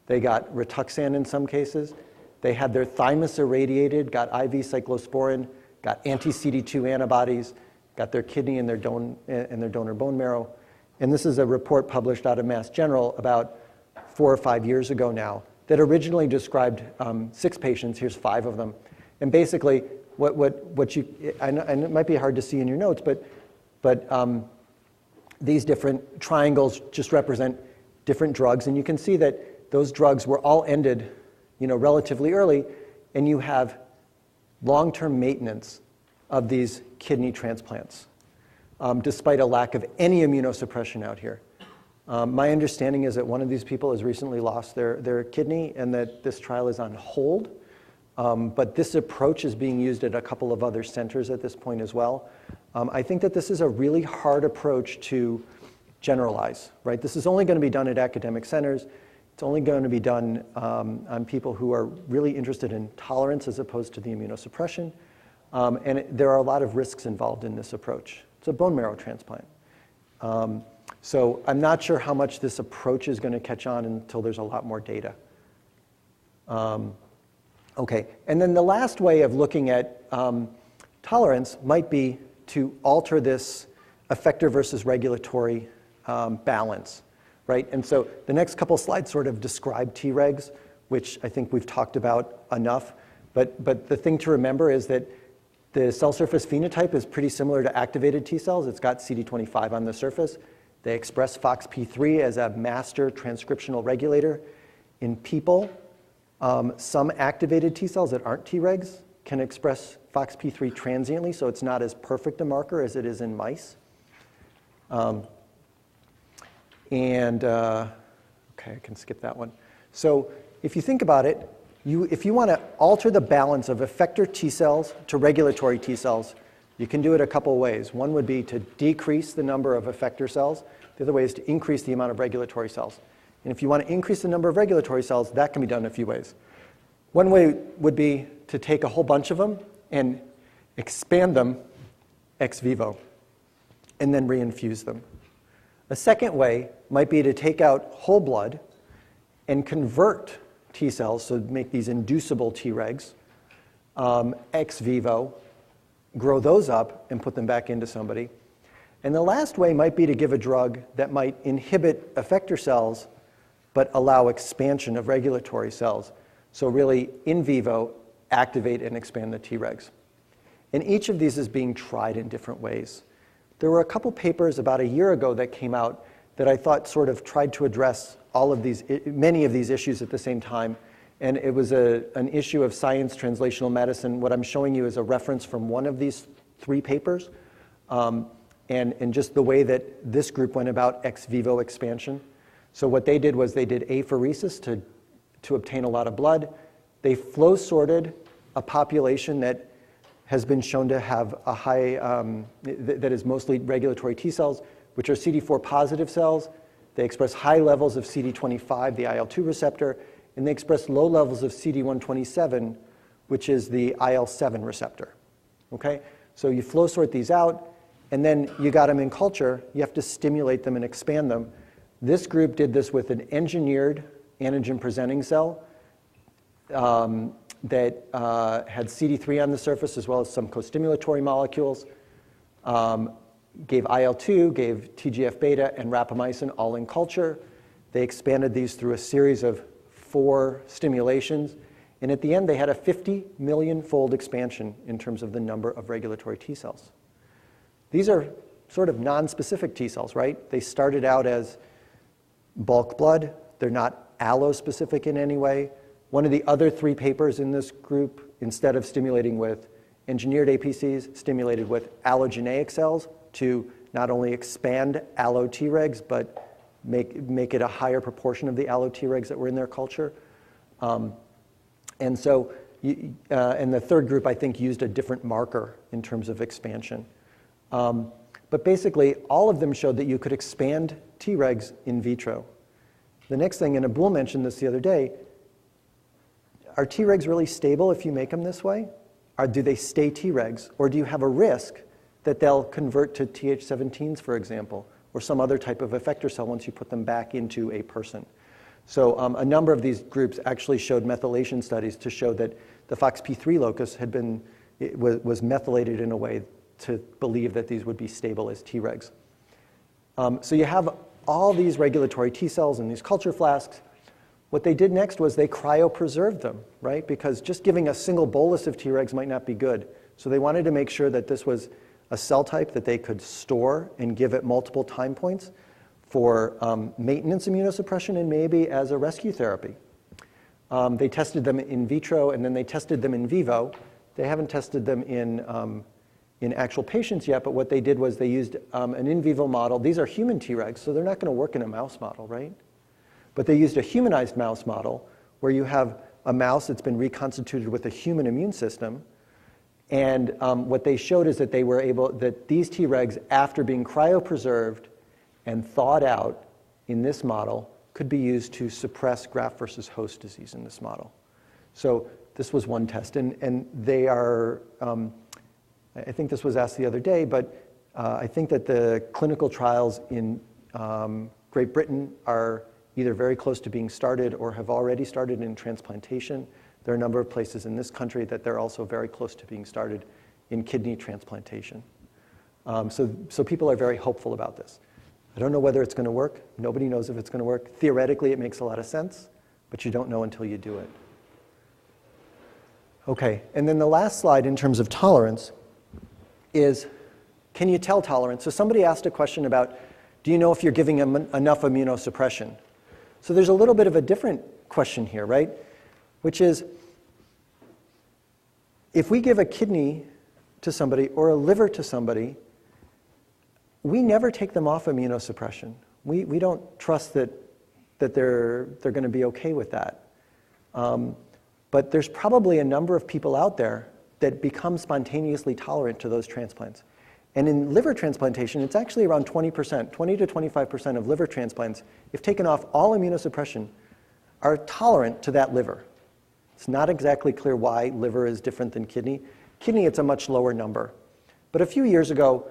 They got Rituxan in some cases. They had their thymus irradiated, got IV cyclosporin, got anti-CD2 antibodies, got their kidney and their donor bone marrow. And this is a report published out of Mass General about 4 or 5 years ago now that originally described 6 patients. Here's 5 of them. And basically, what you, and it might be hard to see in your notes, but these different triangles just represent different drugs. And you can see that those drugs were all ended, relatively early, and you have long-term maintenance of these kidney transplants, despite a lack of any immunosuppression out here. My understanding is that one of these people has recently lost their kidney and that this trial is on hold. But this approach is being used at a couple of other centers at this point as well. I think that this is a really hard approach to generalize, right? This is only going to be done at academic centers. It's only going to be done on people who are really interested in tolerance as opposed to the immunosuppression. And there are a lot of risks involved in this approach. It's a bone marrow transplant. So I'm not sure how much this approach is going to catch on until there's a lot more data. Okay, and then the last way of looking at tolerance might be to alter this effector versus regulatory balance, right? And so the next couple slides sort of describe Tregs, which I think we've talked about enough. But the thing to remember is that the cell surface phenotype is pretty similar to activated T cells. It's got CD25 on the surface. They express FOXP3 as a master transcriptional regulator. In people, some activated T cells that aren't Tregs can express FOXP3 transiently, so it's not as perfect a marker as it is in mice. Okay, I can skip that one. So if you think about it, if you want to alter the balance of effector T cells to regulatory T cells, you can do it a couple ways. One would be to decrease the number of effector cells. The other way is to increase the amount of regulatory cells. And if you want to increase the number of regulatory cells, that can be done in a few ways. One way would be to take a whole bunch of them and expand them ex vivo, and then reinfuse them. A second way might be to take out whole blood and convert T cells, so make these inducible Tregs, ex vivo, grow those up and put them back into somebody. And the last way might be to give a drug that might inhibit effector cells but allow expansion of regulatory cells. So really, in vivo, activate and expand the Tregs. And each of these is being tried in different ways. There were a couple papers about a year ago that came out that I thought sort of tried to address many of these issues at the same time. And it was an issue of Science Translational Medicine. What I'm showing you is a reference from one of these 3 papers, and just the way that this group went about ex vivo expansion. So what they did was they did apheresis to obtain a lot of blood. They flow sorted a population that has been shown to have a high, that is mostly regulatory T cells, which are CD4 positive cells. They express high levels of CD25, the IL-2 receptor, and they express low levels of CD127, which is the IL-7 receptor. Okay? So you flow sort these out, and then you got them in culture. You have to stimulate them and expand them. This group did this with an engineered antigen-presenting cell that had CD3 on the surface, as well as some co-stimulatory molecules, gave IL-2, gave TGF-beta, and rapamycin all in culture. They expanded these through a series of 4 stimulations, and at the end they had a 50 million-fold expansion in terms of the number of regulatory T cells. These are sort of non-specific T cells, right? They started out as bulk blood. They're not allo-specific in any way. One of the other 3 papers in this group, instead of stimulating with engineered APCs, stimulated with allogeneic cells to not only expand allo Tregs, but make it a higher proportion of the allo Tregs that were in their culture. And so, and the third group, I think, used a different marker in terms of expansion. But basically, all of them showed that you could expand Tregs in vitro. The next thing, and Abul mentioned this the other day, are Tregs really stable if you make them this way? Or do they stay Tregs? Or do you have a risk that they'll convert to Th17s, for example, or some other type of effector cell once you put them back into a person? So a number of these groups actually showed methylation studies to show that the FOXP3 locus was methylated in a way to believe that these would be stable as Tregs. So you have all these regulatory T cells in these culture flasks. What they did next was they cryopreserved them, right? Because just giving a single bolus of Tregs might not be good. So they wanted to make sure that this was a cell type that they could store and give at multiple time points for maintenance immunosuppression and maybe as a rescue therapy. They tested them in vitro, and then they tested them in vivo. They haven't tested them in actual patients yet, but what they did was they used an in vivo model. These are human Tregs, so they're not going to work in a mouse model, right? But they used a humanized mouse model where you have a mouse that's been reconstituted with a human immune system. And what they showed is that that these Tregs, after being cryopreserved and thawed out in this model, could be used to suppress graft versus host disease in this model. So this was one test. And they are, I think this was asked the other day, but I think that the clinical trials in Great Britain are either very close to being started or have already started in transplantation. There are a number of places in this country that they're also very close to being started in kidney transplantation. So people are very hopeful about this. I don't know whether it's going to work. Nobody knows if it's going to work. Theoretically, it makes a lot of sense, but you don't know until you do it. Okay, and then the last slide in terms of tolerance is, can you tell tolerance? So somebody asked a question about, do you know if you're giving enough immunosuppression? So there's a little bit of a different question here, right? Which is, if we give a kidney to somebody or a liver to somebody, we never take them off immunosuppression. We don't trust that they're going to be okay with that. But there's probably a number of people out there that become spontaneously tolerant to those transplants. And in liver transplantation, it's actually around 20%, 20 to 25% of liver transplants, if taken off all immunosuppression, are tolerant to that liver. It's not exactly clear why liver is different than kidney. Kidney, it's a much lower number. But a few years ago,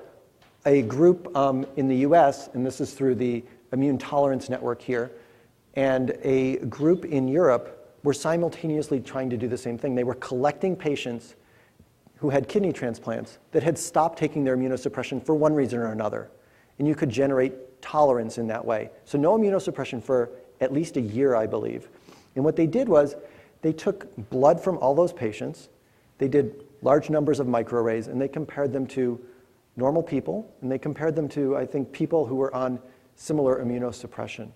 a group in the US, and this is through the Immune Tolerance Network here, and a group in Europe were simultaneously trying to do the same thing. They were collecting patients who had kidney transplants that had stopped taking their immunosuppression for one reason or another. And you could generate tolerance in that way. So no immunosuppression for at least a year, I believe. And what they did was they took blood from all those patients, they did large numbers of microarrays, and they compared them to normal people, and they compared them to, I think, people who were on similar immunosuppression.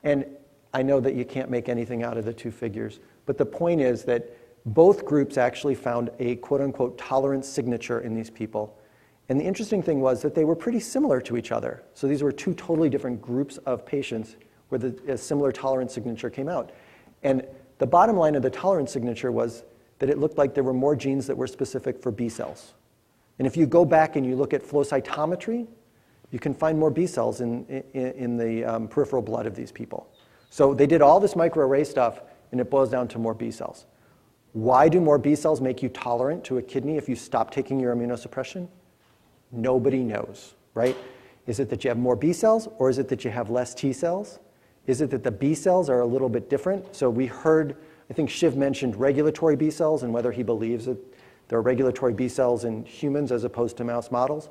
And I know that you can't make anything out of the two figures, but the point is that both groups actually found a quote-unquote tolerance signature in these people. And the interesting thing was that they were pretty similar to each other. So these were two totally different groups of patients where a similar tolerance signature came out. And the bottom line of the tolerance signature was that it looked like there were more genes that were specific for B cells. And if you go back and you look at flow cytometry, you can find more B cells in the peripheral blood of these people. So they did all this microarray stuff, and it boils down to more B cells. Why do more B cells make you tolerant to a kidney if you stop taking your immunosuppression? Nobody knows, right? Is it that you have more B cells, or is it that you have less T cells? Is it that the B cells are a little bit different? So we heard, I think Shiv mentioned regulatory B cells and whether he believes that there are regulatory B cells in humans as opposed to mouse models.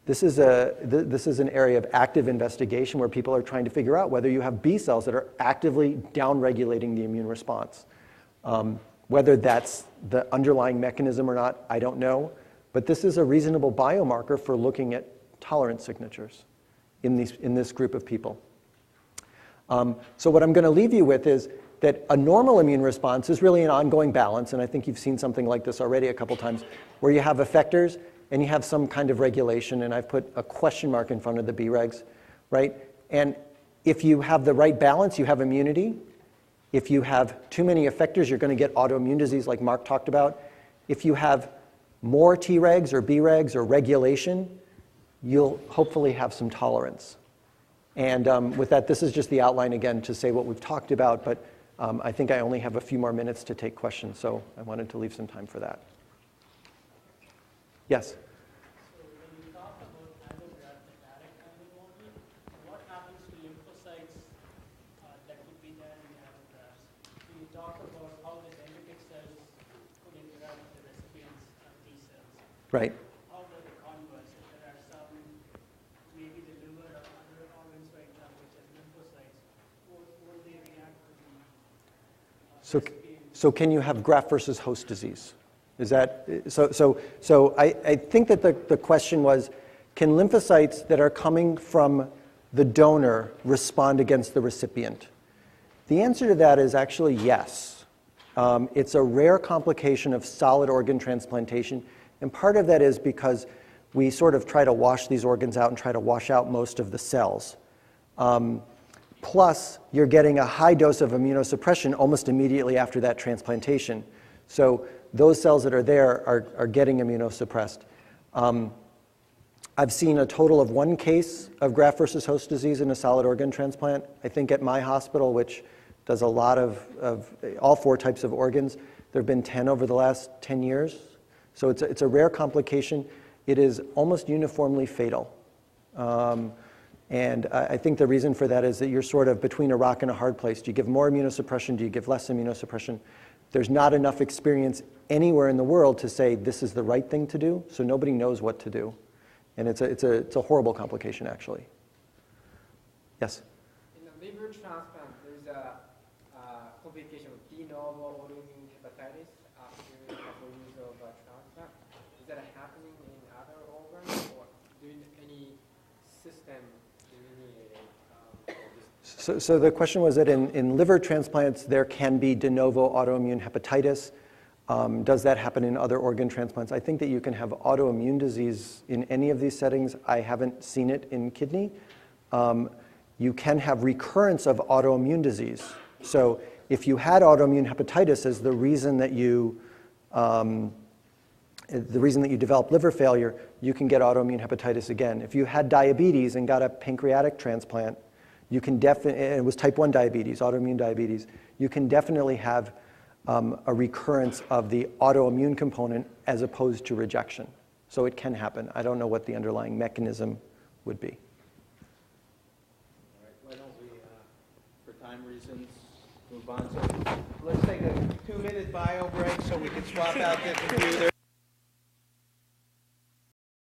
This is an area of active investigation where people are trying to figure out whether you have B cells that are actively downregulating the immune response. Whether that's the underlying mechanism or not, I don't know. But this is a reasonable biomarker for looking at tolerance signatures in this group of people. So what I'm going to leave you with is that a normal immune response is really an ongoing balance, and I think you've seen something like this already a couple times, where you have effectors and you have some kind of regulation, and I've put a question mark in front of the B-regs, right? And if you have the right balance, you have immunity. If you have too many effectors, you're going to get autoimmune disease like Mark talked about. If you have more T-regs or B-regs or regulation, you'll hopefully have some tolerance. And with that, this is just the outline again to say what we've talked about, but I think I only have a few more minutes to take questions, so I wanted to leave some time for that. Yes? So when you talk about allograft and direct antibody, what happens to lymphocytes that could be there in the allografts? So you talk about how the dendritic cells could interact with the recipient's T cells. Right. How about the converse? If there are some, maybe the liver or other organs, for example, which has lymphocytes, will they react to the So can you have graft versus host disease? Is that, so I think that the question was, can lymphocytes that are coming from the donor respond against the recipient? The answer to that is actually yes. It's a rare complication of solid organ transplantation, and part of that is because we sort of try to wash these organs out and try to wash out most of the cells. Plus, you're getting a high dose of immunosuppression almost immediately after that transplantation. So those cells that are there are getting immunosuppressed. I've seen a total of 1 case of graft versus host disease in a solid organ transplant. I think at my hospital, which does a lot of all 4 types of organs, there have been 10 over the last 10 years. So it's a rare complication. It is almost uniformly fatal. And I think the reason for that is that you're sort of between a rock and a hard place. Do you give more immunosuppression? Do you give less immunosuppression? There's not enough experience anywhere in the world to say this is the right thing to do, so nobody knows what to do. And it's a horrible complication, actually. Yes? In a liver transplant, there's a complication of de novo autoimmune hepatitis after a couple years of transplant. Is that happening in other organs, or do any system delineate So the question was that in liver transplants, there can be de novo autoimmune hepatitis. Does that happen in other organ transplants? I think that you can have autoimmune disease in any of these settings. I haven't seen it in kidney. You can have recurrence of autoimmune disease. So if you had autoimmune hepatitis as the reason that you developed liver failure, you can get autoimmune hepatitis again. If you had diabetes and got a pancreatic transplant, you can definitely, and it was type 1 diabetes, autoimmune diabetes, you can definitely have a recurrence of the autoimmune component as opposed to rejection. So it can happen. I don't know what the underlying mechanism would be. All right, why don't we, for time reasons, move on. So let's take a 2-minute bio break so we can swap out the computer.